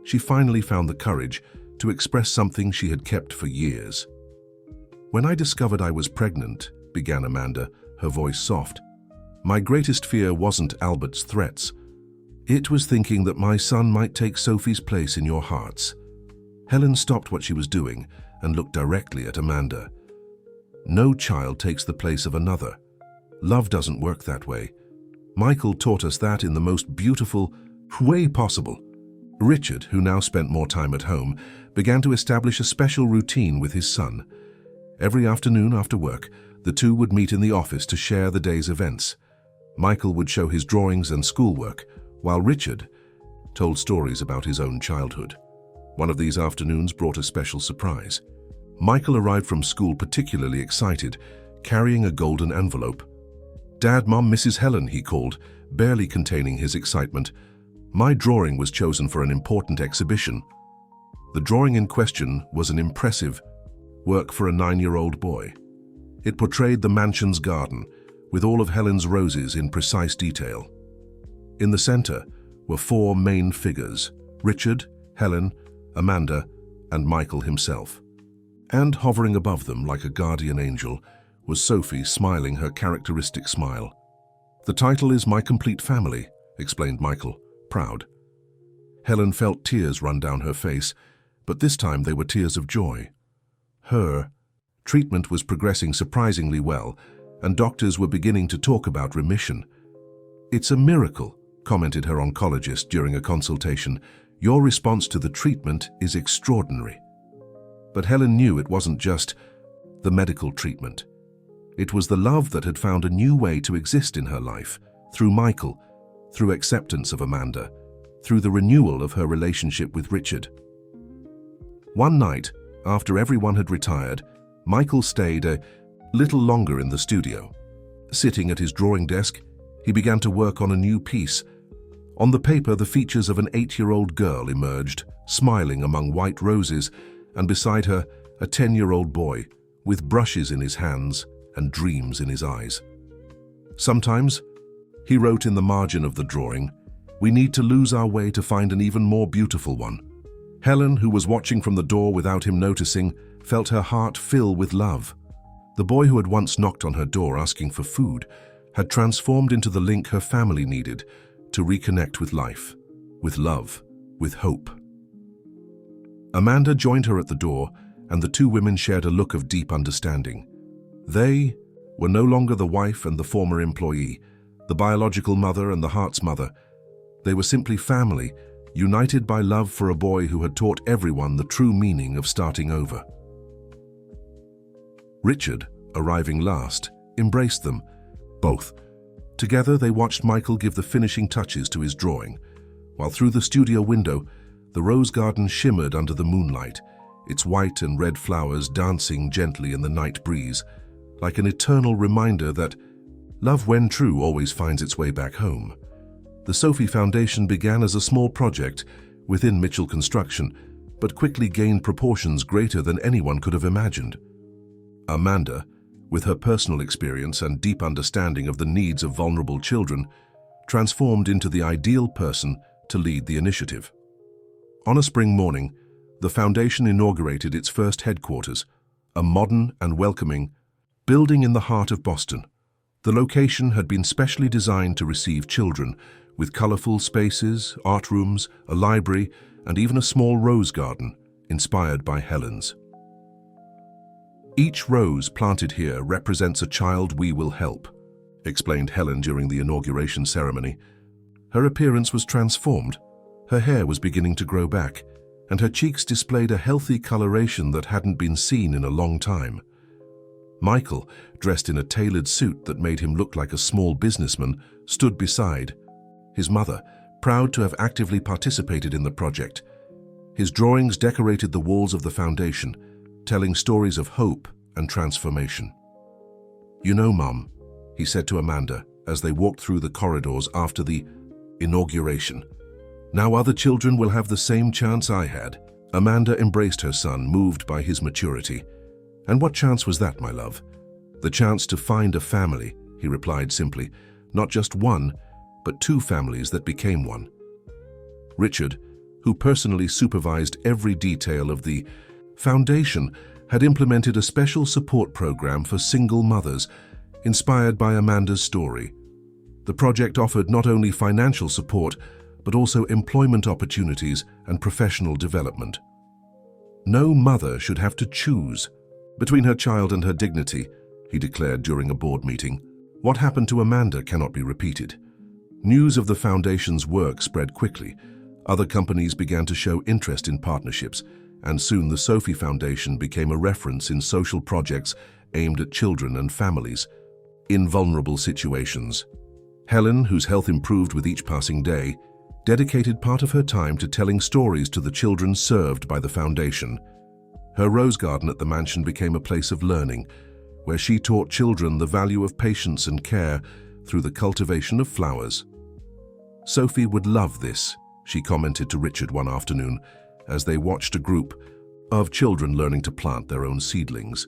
she finally found the courage to express something she had kept for years. "When I discovered I was pregnant," began Amanda, her voice soft, "my greatest fear wasn't Albert's threats. It was thinking that my son might take Sophie's place in your hearts." Helen stopped what she was doing and looked directly at Amanda. "No child takes the place of another. Love doesn't work that way. Michael taught us that in the most beautiful way possible." Richard, who now spent more time at home, began to establish a special routine with his son. Every afternoon after work, the two would meet in the office to share the day's events. Michael would show his drawings and schoolwork, while Richard told stories about his own childhood. One of these afternoons brought a special surprise. Michael arrived from school particularly excited, carrying a golden envelope. "Dad, Mom, Mrs. Helen," he called, barely containing his excitement. "My drawing was chosen for an important exhibition." The drawing in question was an impressive work for a 9-year-old boy. It portrayed the mansion's garden, with all of Helen's roses in precise detail. In the center were 4 main figures: Richard, Helen, Amanda, and Michael himself. And hovering above them like a guardian angel was Sophie, smiling her characteristic smile. "The title is My Complete Family," explained Michael, proud. Helen felt tears run down her face, but this time they were tears of joy. Her treatment was progressing surprisingly well, and doctors were beginning to talk about remission. "It's a miracle," commented her oncologist during a consultation. "Your response to the treatment is extraordinary." But Helen knew it wasn't just the medical treatment. It was the love that had found a new way to exist in her life, through Michael, through acceptance of Amanda, through the renewal of her relationship with Richard. One night, after everyone had retired, Michael stayed a little longer in the studio. Sitting at his drawing desk, he began to work on a new piece. On the paper, the features of an 8-year-old girl emerged, smiling among white roses, and beside her, a 10-year-old boy, with brushes in his hands and dreams in his eyes. Sometimes, he wrote in the margin of the drawing, "We need to lose our way to find an even more beautiful one." Helen, who was watching from the door without him noticing, felt her heart fill with love. The boy who had once knocked on her door asking for food had transformed into the link her family needed to reconnect with life, with love, with hope. Amanda joined her at the door, and the two women shared a look of deep understanding. They were no longer the wife and the former employee, the biological mother and the heart's mother. They were simply family, united by love for a boy who had taught everyone the true meaning of starting over. Richard, arriving last, embraced them, both. Together they watched Michael give the finishing touches to his drawing, while through the studio window, the rose garden shimmered under the moonlight, its white and red flowers dancing gently in the night breeze, like an eternal reminder that love, when true, always finds its way back home. The Sophie Foundation began as a small project within Mitchell Construction, but quickly gained proportions greater than anyone could have imagined. Amanda, with her personal experience and deep understanding of the needs of vulnerable children, transformed into the ideal person to lead the initiative. On a spring morning, the foundation inaugurated its first headquarters, a modern and welcoming building in the heart of Boston. The location had been specially designed to receive children, with colorful spaces, art rooms, a library, and even a small rose garden, inspired by Helen's. "Each rose planted here represents a child we will help," explained Helen during the inauguration ceremony. Her appearance was transformed. Her hair was beginning to grow back, and her cheeks displayed a healthy coloration that hadn't been seen in a long time. Michael, dressed in a tailored suit that made him look like a small businessman, stood beside. His mother, proud to have actively participated in the project. His drawings decorated the walls of the foundation, telling stories of hope and transformation. "You know, Mum," he said to Amanda as they walked through the corridors after the inauguration, "now other children will have the same chance I had." Amanda embraced her son, moved by his maturity. "And what chance was that, my love?" "The chance to find a family," he replied simply. "Not just one, but two families that became one." Richard, who personally supervised every detail of the foundation, had implemented a special support program for single mothers, inspired by Amanda's story. The project offered not only financial support, but also employment opportunities and professional development. "No mother should have to choose between her child and her dignity," he declared during a board meeting. "What happened to Amanda cannot be repeated." News of the foundation's work spread quickly. Other companies began to show interest in partnerships, and soon the Sophie Foundation became a reference in social projects aimed at children and families in vulnerable situations. Helen, whose health improved with each passing day, dedicated part of her time to telling stories to the children served by the foundation. Her rose garden at the mansion became a place of learning, where she taught children the value of patience and care through the cultivation of flowers. "Sophie would love this," she commented to Richard one afternoon, as they watched a group of children learning to plant their own seedlings,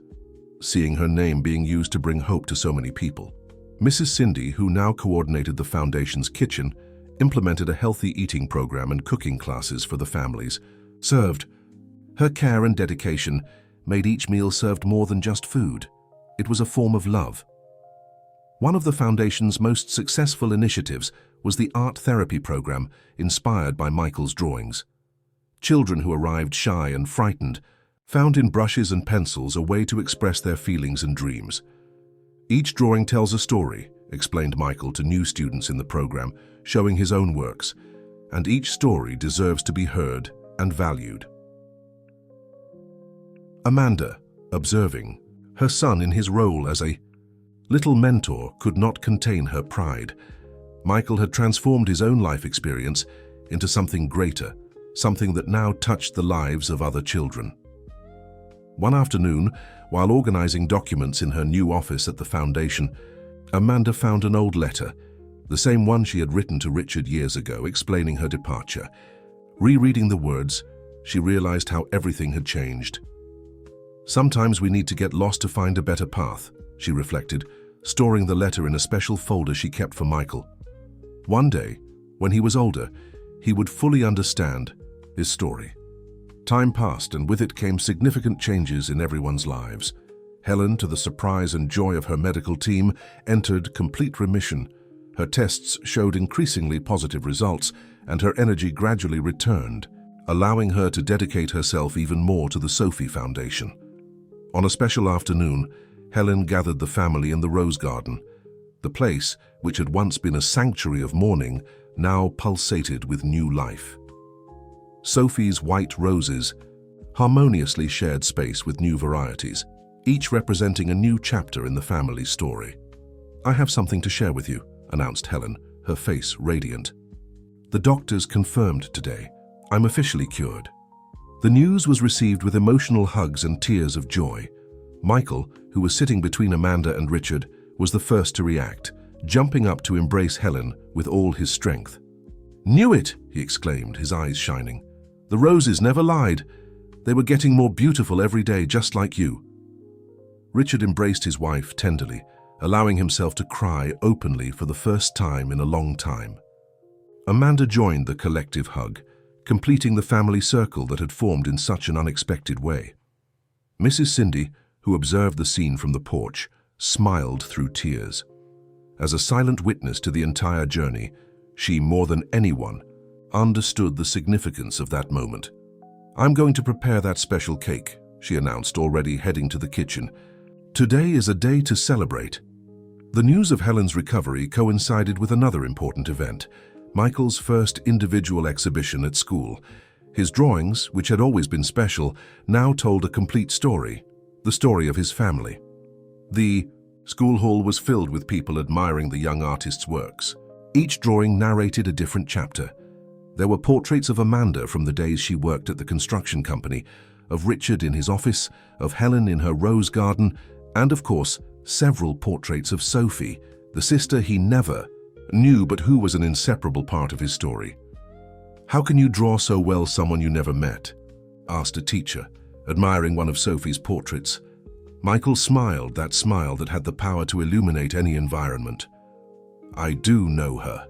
seeing her name being used to bring hope to so many people. Mrs. Cindy, who now coordinated the foundation's kitchen, implemented a healthy eating program and cooking classes for the families served. Her care and dedication made each meal served more than just food. It was a form of love. One of the foundation's most successful initiatives was the art therapy program inspired by Michael's drawings. Children who arrived shy and frightened found in brushes and pencils a way to express their feelings and dreams. "Each drawing tells a story," explained Michael to new students in the program, showing his own works, "and each story deserves to be heard and valued." Amanda, observing her son in his role as a little mentor, could not contain her pride. Michael had transformed his own life experience into something greater, something that now touched the lives of other children. One afternoon, while organizing documents in her new office at the foundation, Amanda found an old letter, the same one she had written to Richard years ago, explaining her departure. Rereading the words, she realized how everything had changed. "Sometimes we need to get lost to find a better path," she reflected, storing the letter in a special folder she kept for Michael. One day, when he was older, he would fully understand his story. Time passed, and with it came significant changes in everyone's lives. Helen, to the surprise and joy of her medical team, entered complete remission. Her tests showed increasingly positive results, and her energy gradually returned, allowing her to dedicate herself even more to the Sophie Foundation. On a special afternoon, Helen gathered the family in the rose garden. The place, which had once been a sanctuary of mourning, now pulsated with new life. Sophie's white roses harmoniously shared space with new varieties, each representing a new chapter in the family's story. "I have something to share with you," announced Helen, her face radiant. "The doctors confirmed today. I'm officially cured." The news was received with emotional hugs and tears of joy. Michael, who was sitting between Amanda and Richard, was the first to react, jumping up to embrace Helen with all his strength. "Knew it!" he exclaimed, his eyes shining. "The roses never lied. They were getting more beautiful every day, just like you." Richard embraced his wife tenderly, allowing himself to cry openly for the first time in a long time. Amanda joined the collective hug, completing the family circle that had formed in such an unexpected way. Mrs. Cindy, who observed the scene from the porch, smiled through tears. As a silent witness to the entire journey, she, more than anyone, understood the significance of that moment. "I'm going to prepare that special cake," she announced, already heading to the kitchen. "Today is a day to celebrate." The news of Helen's recovery coincided with another important event, Michael's first individual exhibition at school. His drawings, which had always been special, now told a complete story, the story of his family. The school hall was filled with people admiring the young artist's works. Each drawing narrated a different chapter. There were portraits of Amanda from the days she worked at the construction company, of Richard in his office, of Helen in her rose garden, and of course, several portraits of Sophie, the sister he never knew but who was an inseparable part of his story. "How can you draw so well someone you never met?" asked a teacher, admiring one of Sophie's portraits. Michael smiled, that smile that had the power to illuminate any environment. "I do know her,"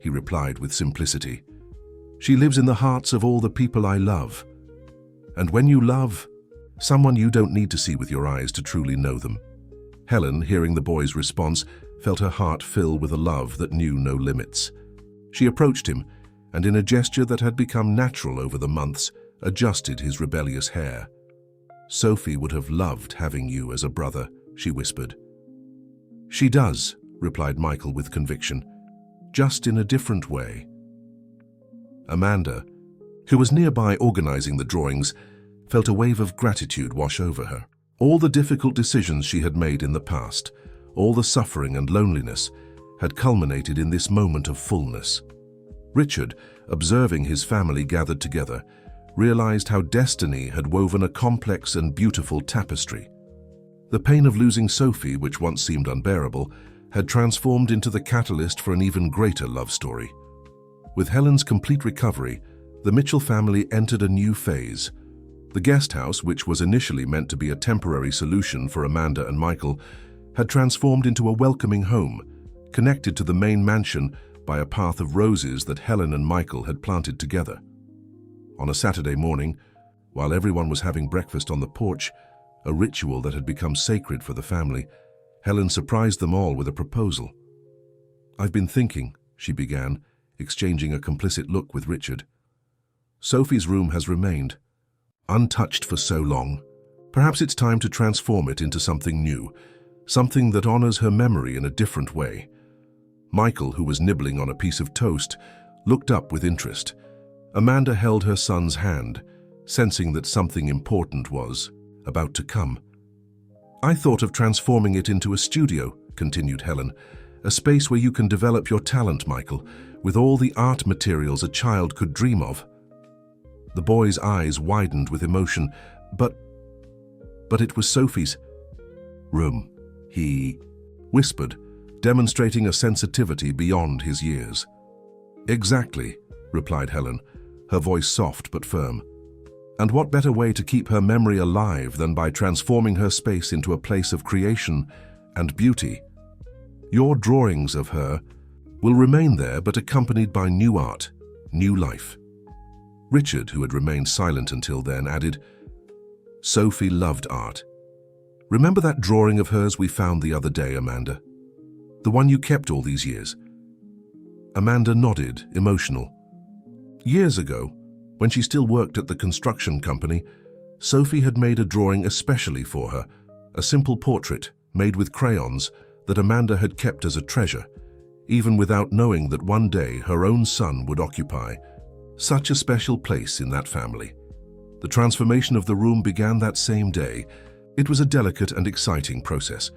he replied with simplicity. "She lives in the hearts of all the people I love. And when you love someone, you don't need to see with your eyes to truly know them." Helen, hearing the boy's response, felt her heart fill with a love that knew no limits. She approached him, and in a gesture that had become natural over the months, adjusted his rebellious hair. "Sophie would have loved having you as a brother," she whispered. "She does," replied Michael with conviction, "just in a different way." Amanda, who was nearby organizing the drawings, felt a wave of gratitude wash over her. All the difficult decisions she had made in the past, all the suffering and loneliness, had culminated in this moment of fullness. Richard, observing his family gathered together, realized how destiny had woven a complex and beautiful tapestry. The pain of losing Sophie, which once seemed unbearable, had transformed into the catalyst for an even greater love story. With Helen's complete recovery, the Mitchell family entered a new phase. The guest house, which was initially meant to be a temporary solution for Amanda and Michael, had transformed into a welcoming home, connected to the main mansion by a path of roses that Helen and Michael had planted together. On a Saturday morning, while everyone was having breakfast on the porch, a ritual that had become sacred for the family, Helen surprised them all with a proposal. "I've been thinking," she began, exchanging a complicit look with Richard. "Sophie's room has remained untouched for so long. Perhaps it's time to transform it into something new, something that honors her memory in a different way." Michael, who was nibbling on a piece of toast, looked up with interest. Amanda held her son's hand, sensing that something important was about to come. "I thought of transforming it into a studio," continued Helen, "a space where you can develop your talent, Michael, with all the art materials a child could dream of." The boy's eyes widened with emotion. But it was Sophie's room," he whispered, demonstrating a sensitivity beyond his years. "Exactly," replied Helen, her voice soft but firm. "And what better way to keep her memory alive than by transforming her space into a place of creation and beauty? Your drawings of her will remain there, but accompanied by new art, new life." Richard, who had remained silent until then, added, "Sophie loved art. Remember that drawing of hers we found the other day, Amanda? The one you kept all these years?" Amanda nodded, emotional. Years ago, when she still worked at the construction company, Sophie had made a drawing especially for her, a simple portrait made with crayons that Amanda had kept as a treasure, even without knowing that one day her own son would occupy such a special place in that family. The transformation of the room began that same day. It was a delicate and exciting process.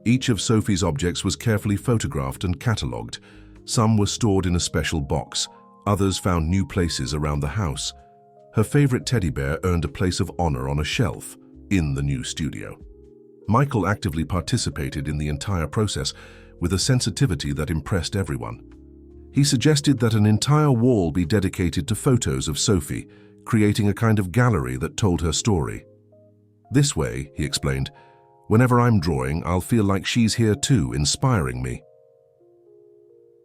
Each of Sophie's objects was carefully photographed and catalogued. Some were stored in a special box. Others found new places around the house. Her favorite teddy bear earned a place of honor on a shelf in the new studio. Michael actively participated in the entire process with a sensitivity that impressed everyone. He suggested that an entire wall be dedicated to photos of Sophie, creating a kind of gallery that told her story. "This way," he explained, "whenever I'm drawing, I'll feel like she's here too, inspiring me."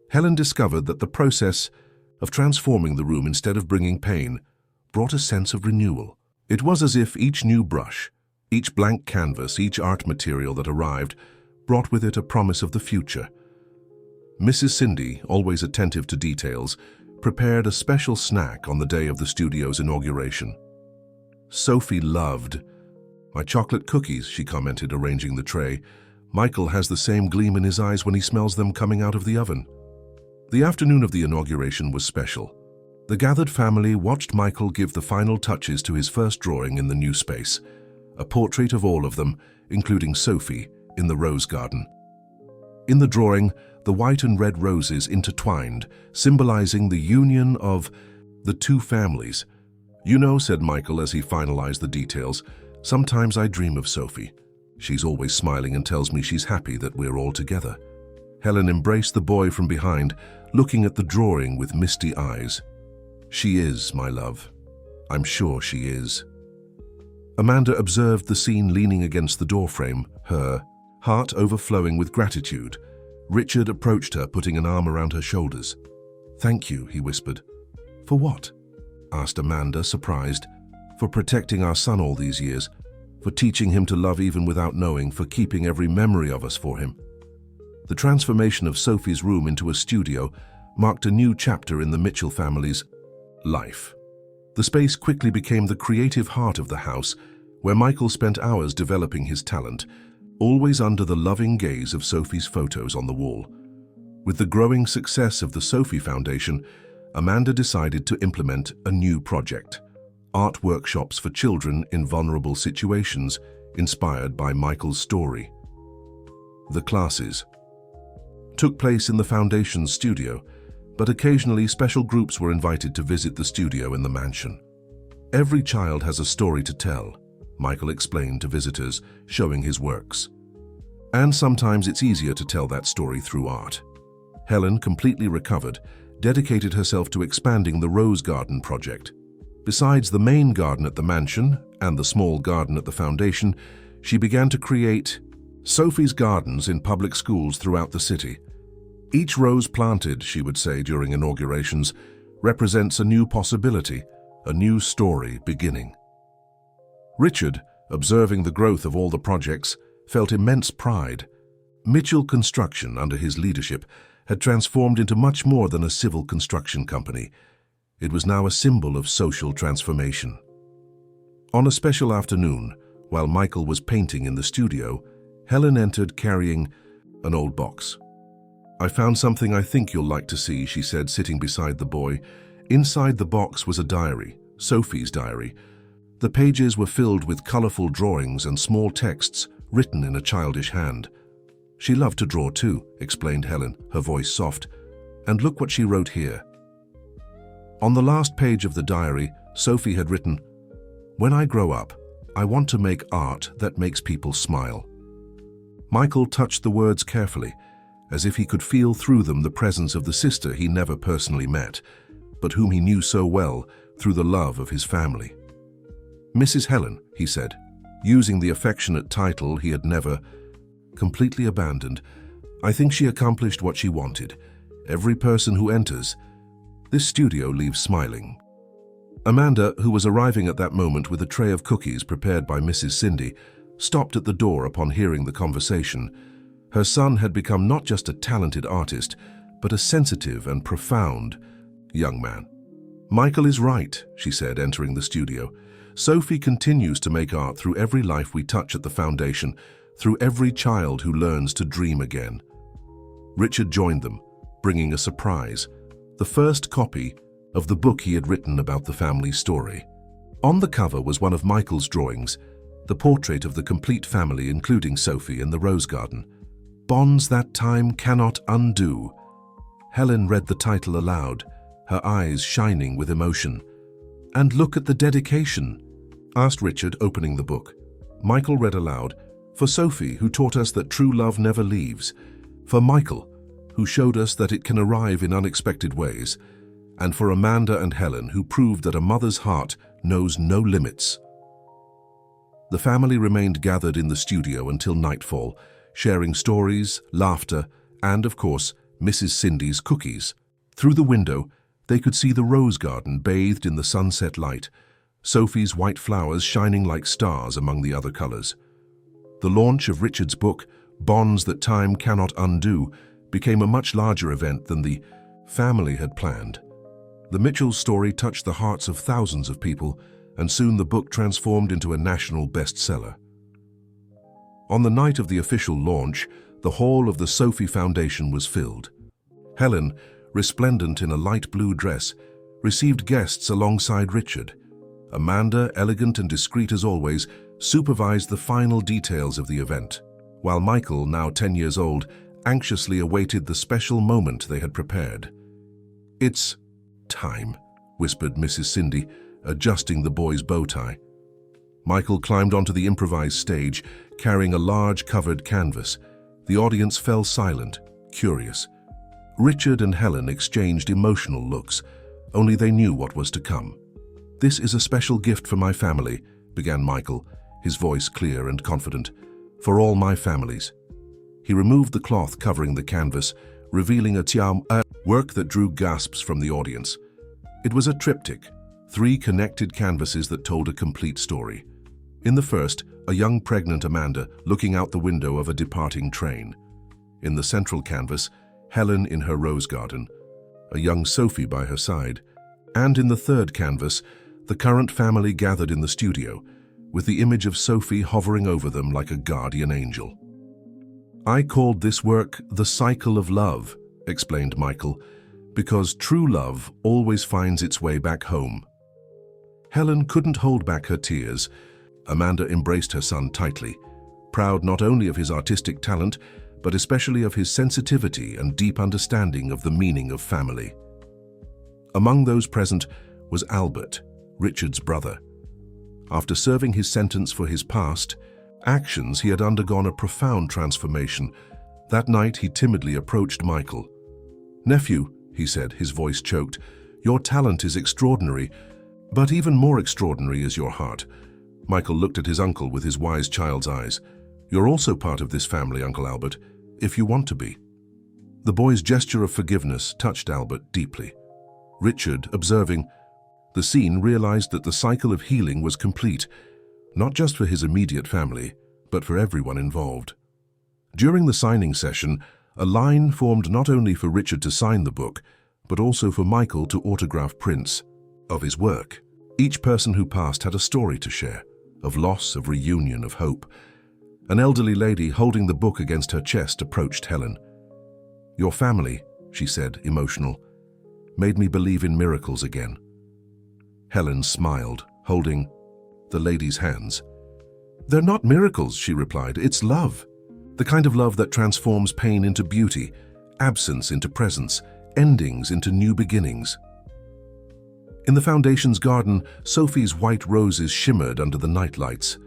Helen discovered that the process of transforming the room instead of bringing pain brought a sense of renewal. It was as if each new brush, each blank canvas, each art material that arrived brought with it a promise of the future. Mrs. Cindy, always attentive to details, prepared a special snack on the day of the studio's inauguration. "Sophie loved my chocolate cookies," she commented, arranging the tray. "Michael has the same gleam in his eyes when he smells them coming out of the oven." The afternoon of the inauguration was special. The gathered family watched Michael give the final touches to his first drawing in the new space, a portrait of all of them, including Sophie, in the rose garden. In the drawing, the white and red roses intertwined, symbolizing the union of the two families. "You know," said Michael as he finalized the details, "sometimes I dream of Sophie. She's always smiling and tells me she's happy that we're all together." Helen embraced the boy from behind, looking at the drawing with misty eyes. "She is, my love. I'm sure she is." Amanda observed the scene leaning against the doorframe, her heart overflowing with gratitude. Richard approached her, putting an arm around her shoulders. "Thank you," he whispered. "For what?" asked Amanda, surprised. "For protecting our son all these years, for teaching him to love even without knowing, for keeping every memory of us for him." The transformation of Sophie's room into a studio marked a new chapter in the Mitchell family's life. The space quickly became the creative heart of the house, where Michael spent hours developing his talent, always under the loving gaze of Sophie's photos on the wall. With the growing success of the Sophie Foundation, Amanda decided to implement a new project: art workshops for children in vulnerable situations, inspired by Michael's story. The classes took place in the Foundation's studio, but occasionally special groups were invited to visit the studio in the mansion. "Every child has a story to tell," Michael explained to visitors, showing his works. "And sometimes it's easier to tell that story through art." Helen, completely recovered, dedicated herself to expanding the Rose Garden project. Besides the main garden at the mansion and the small garden at the Foundation, she began to create Sophie's Gardens in public schools throughout the city. "Each rose planted," she would say during inaugurations, "represents a new possibility, a new story beginning." Richard, observing the growth of all the projects, felt immense pride. Mitchell Construction, under his leadership, had transformed into much more than a civil construction company. It was now a symbol of social transformation. On a special afternoon, while Michael was painting in the studio, Helen entered carrying an old box. "I found something I think you'll like to see," she said, sitting beside the boy. Inside the box was a diary, Sophie's diary. The pages were filled with colorful drawings and small texts written in a childish hand. "She loved to draw too," explained Helen, her voice soft. "And look what she wrote here." On the last page of the diary, Sophie had written, "When I grow up, I want to make art that makes people smile." Michael touched the words carefully, as if he could feel through them the presence of the sister he never personally met, but whom he knew so well through the love of his family. "Mrs. Helen," he said, using the affectionate title he had never completely abandoned. "I think she accomplished what she wanted. Every person who enters this studio leaves smiling." Amanda, who was arriving at that moment with a tray of cookies prepared by Mrs. Cindy, stopped at the door upon hearing the conversation. Her son had become not just a talented artist, but a sensitive and profound young man. "Michael is right," she said, entering the studio. "Sophie continues to make art through every life we touch at the Foundation, through every child who learns to dream again." Richard joined them, bringing a surprise: the first copy of the book he had written about the family story. On the cover was one of Michael's drawings, the portrait of the complete family, including Sophie in the rose garden. "Bonds that time cannot undo." Helen read the title aloud, her eyes shining with emotion. "And look at the dedication," asked Richard, opening the book. Michael read aloud, "For Sophie, who taught us that true love never leaves. For Michael, who showed us that it can arrive in unexpected ways. And for Amanda and Helen, who proved that a mother's heart knows no limits." The family remained gathered in the studio until nightfall, sharing stories, laughter, and, of course, Mrs. Cindy's cookies. Through the window, they could see the rose garden bathed in the sunset light, Sophie's white flowers shining like stars among the other colors. The launch of Richard's book, Bonds That Time Cannot Undo, became a much larger event than the family had planned. The Mitchell's story touched the hearts of thousands of people, and soon the book transformed into a national bestseller. On the night of the official launch, the hall of the Sophie Foundation was filled. Helen, resplendent in a light blue dress, received guests alongside Richard. Amanda, elegant and discreet as always, supervised the final details of the event. while Michael, now 10 years old, anxiously awaited the special moment they had prepared. "It's time," whispered Mrs. Cindy, adjusting the boy's bow tie. Michael climbed onto the improvised stage, carrying a large covered canvas. The audience fell silent, curious. Richard and Helen exchanged emotional looks, only they knew what was to come. "This is a special gift for my family," began Michael, his voice clear and confident. "For all my families." He removed the cloth covering the canvas, revealing a work that drew gasps from the audience. It was a triptych, 3 connected canvases that told a complete story. In the first, a young pregnant Amanda looking out the window of a departing train. In the central canvas, Helen in her rose garden, a young Sophie by her side. And in the third canvas, the current family gathered in the studio, with the image of Sophie hovering over them like a guardian angel. "I called this work The Cycle of Love," explained Michael, "because true love always finds its way back home." Helen couldn't hold back her tears. Amanda embraced her son tightly, proud not only of his artistic talent, but especially of his sensitivity and deep understanding of the meaning of family. Among those present was Albert, Richard's brother. After serving his sentence for his past actions, he had undergone a profound transformation. That night, he timidly approached Michael. "Nephew," he said, his voice choked, "your talent is extraordinary, but even more extraordinary is your heart." Michael looked at his uncle with his wise child's eyes. "You're also part of this family, Uncle Albert, if you want to be." The boy's gesture of forgiveness touched Albert deeply. Richard, observing the scene, realized that the cycle of healing was complete, not just for his immediate family, but for everyone involved. During the signing session, a line formed not only for Richard to sign the book, but also for Michael to autograph prints of his work. Each person who passed had a story to share, of loss, of reunion, of hope. An elderly lady holding the book against her chest approached Helen. "Your family," she said, emotional, "made me believe in miracles again." Helen smiled, holding the lady's hands. "They're not miracles," she replied. "It's love. The kind of love that transforms pain into beauty, absence into presence, endings into new beginnings." In the foundation's garden, Sophie's white roses shimmered under the night lights.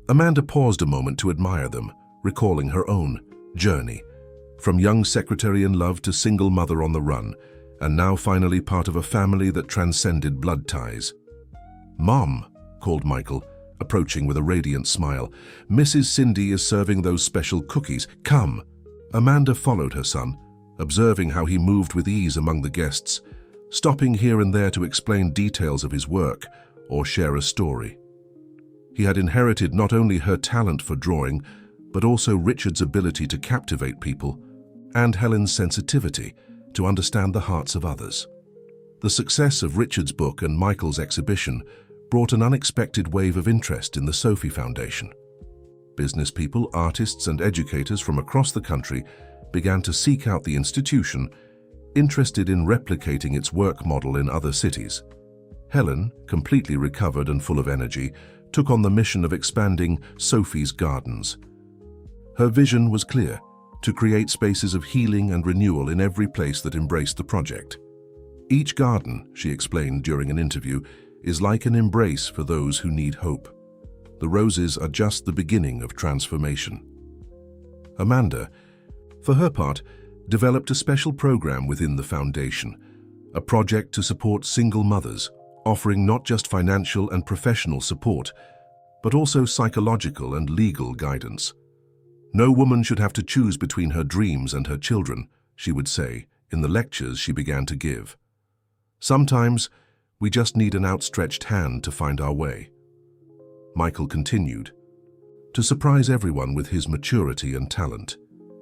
Amanda paused a moment to admire them, recalling her own journey, from young secretary in love to single mother on the run, and now finally part of a family that transcended blood ties. "Mom," called Michael, approaching with a radiant smile, "Mrs. Cindy is serving those special cookies. Come." Amanda followed her son, observing how he moved with ease among the guests, stopping here and there to explain details of his work or share a story. He had inherited not only her talent for drawing, but also Richard's ability to captivate people and Helen's sensitivity to understand the hearts of others. The success of Richard's book and Michael's exhibition brought an unexpected wave of interest in the Sophie Foundation. Business people, artists, and educators from across the country began to seek out the institution, interested in replicating its work model in other cities. Helen, completely recovered and full of energy, took on the mission of expanding Sophie's Gardens. Her vision was clear: to create spaces of healing and renewal in every place that embraced the project. "Each garden," she explained during an interview, "is like an embrace for those who need hope. The roses are just the beginning of transformation." Amanda, for her part, developed a special program within the foundation, a project to support single mothers, offering not just financial and professional support, but also psychological and legal guidance. "No woman should have to choose between her dreams and her children," she would say in the lectures she began to give. "Sometimes we just need an outstretched hand to find our way." Michael continued. To surprise everyone with his maturity and talent,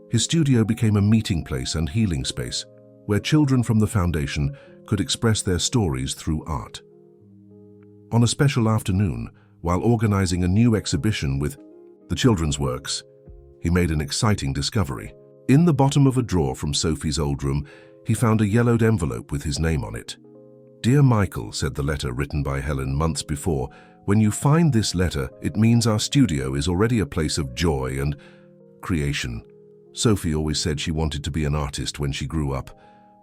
his studio became a meeting place and healing space where children from the foundation could express their stories through art. On a special afternoon, while organizing a new exhibition with the children's works, he made an exciting discovery. In the bottom of a drawer from Sophie's old room, he found a yellowed envelope with his name on it. "Dear Michael," said the letter written by Helen months before, "when you find this letter, it means our studio is already a place of joy and..." creation. Sophie always said she wanted to be an artist when she grew up.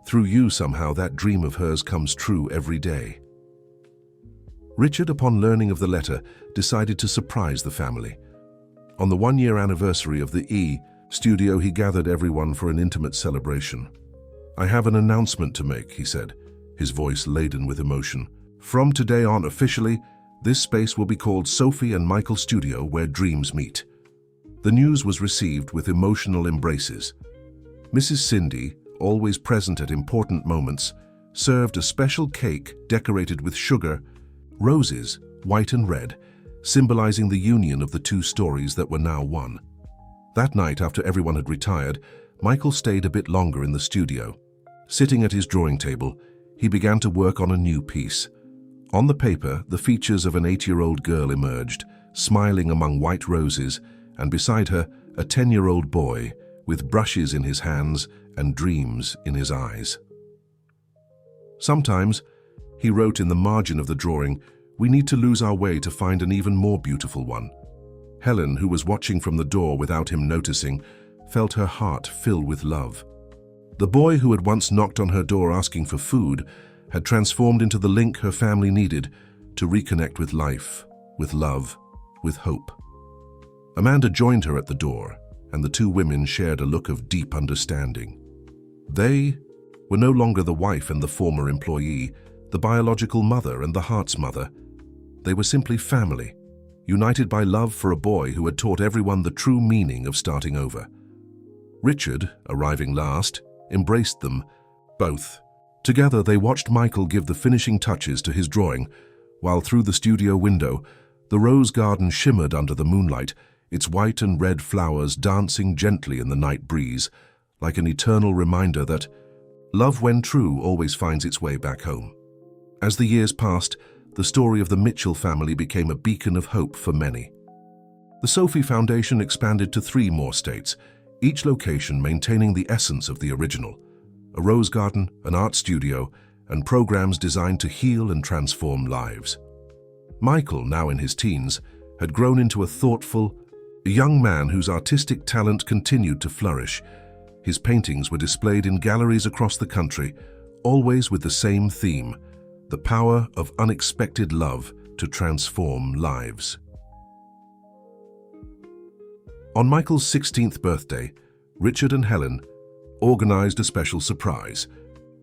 Through you, somehow, that dream of hers comes true every day. Richard, upon learning of the letter, decided to surprise the family. On the one-year anniversary of the studio, he gathered everyone for an intimate celebration. "I have an announcement to make," he said, his voice laden with emotion. "From today on, officially, this space will be called Sophie and Michael Studio, where dreams meet." The news was received with emotional embraces. Mrs. Cindy, always present at important moments, served a special cake decorated with sugar, roses, white and red, symbolizing the union of the two stories that were now one. That night, after everyone had retired, Michael stayed a bit longer in the studio. Sitting at his drawing table, he began to work on a new piece. On the paper, the features of an 8-year-old girl emerged, smiling among white roses, and beside her, a 10-year-old boy with brushes in his hands and dreams in his eyes. Sometimes, he wrote in the margin of the drawing, "We need to lose our way to find an even more beautiful one." Helen, who was watching from the door without him noticing, felt her heart fill with love. The boy who had once knocked on her door asking for food had transformed into the link her family needed to reconnect with life, with love, with hope. Amanda joined her at the door, and the two women shared a look of deep understanding. They were no longer the wife and the former employee, the biological mother and the heart's mother. They were simply family, united by love for a boy who had taught everyone the true meaning of starting over. Richard, arriving last, embraced them both. Together they watched Michael give the finishing touches to his drawing, while through the studio window, the rose garden shimmered under the moonlight, its white and red flowers dancing gently in the night breeze, like an eternal reminder that love, when true, always finds its way back home. As the years passed, the story of the Mitchell family became a beacon of hope for many. The Sophie Foundation expanded to 3 more states, each location maintaining the essence of the original: a rose garden, an art studio, and programs designed to heal and transform lives. Michael, now in his teens, had grown into a thoughtful, young man whose artistic talent continued to flourish. His paintings were displayed in galleries across the country, always with the same theme: the power of unexpected love to transform lives. On Michael's 16th birthday, Richard and Helen organized a special surprise.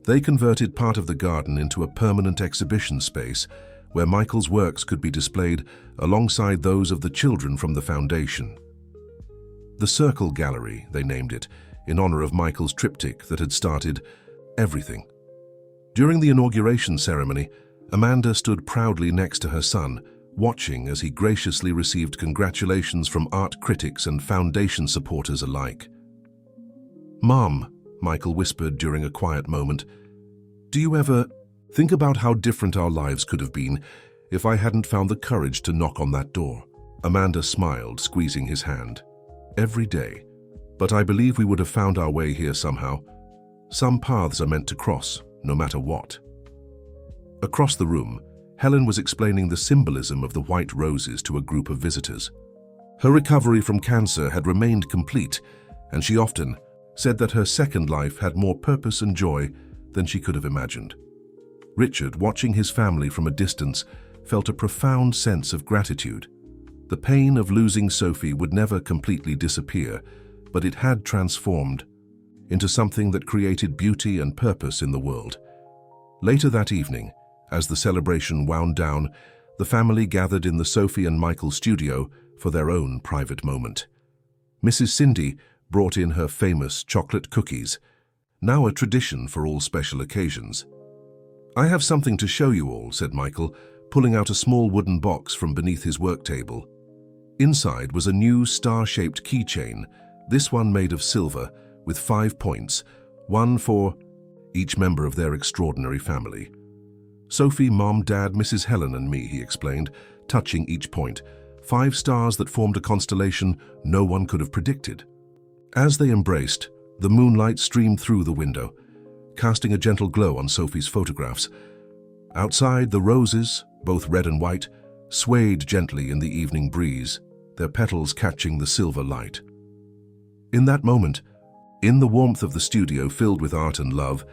They converted part of the garden into a permanent exhibition space where Michael's works could be displayed alongside those of the children from the foundation. The Circle Gallery, they named it, in honor of Michael's triptych that had started everything. During the inauguration ceremony, Amanda stood proudly next to her son, watching as he graciously received congratulations from art critics and foundation supporters alike. "Mom," Michael whispered during a quiet moment, "do you ever think about how different our lives could have been if I hadn't found the courage to knock on that door?" Amanda smiled, squeezing his hand. "Every day. But I believe we would have found our way here somehow. Some paths are meant to cross, no matter what." Across the room, Helen was explaining the symbolism of the white roses to a group of visitors. Her recovery from cancer had remained complete, and she often said that her second life had more purpose and joy than she could have imagined. Richard, watching his family from a distance, felt a profound sense of gratitude. The pain of losing Sophie would never completely disappear, but it had transformed into something that created beauty and purpose in the world. Later that evening, as the celebration wound down, the family gathered in the Sophie and Michael studio for their own private moment. Mrs. Cindy brought in her famous chocolate cookies, now a tradition for all special occasions. "I have something to show you all," said Michael, pulling out a small wooden box from beneath his work table. Inside was a new star-shaped keychain, this one made of silver, with 5 points, one for each member of their extraordinary family. "Sophie, Mom, Dad, Mrs. Helen and me," he explained, touching each point, 5 stars that formed a constellation no one could have predicted. As they embraced, the moonlight streamed through the window, casting a gentle glow on Sophie's photographs. Outside, the roses, both red and white, swayed gently in the evening breeze, their petals catching the silver light. In that moment, in the warmth of the studio filled with art and love,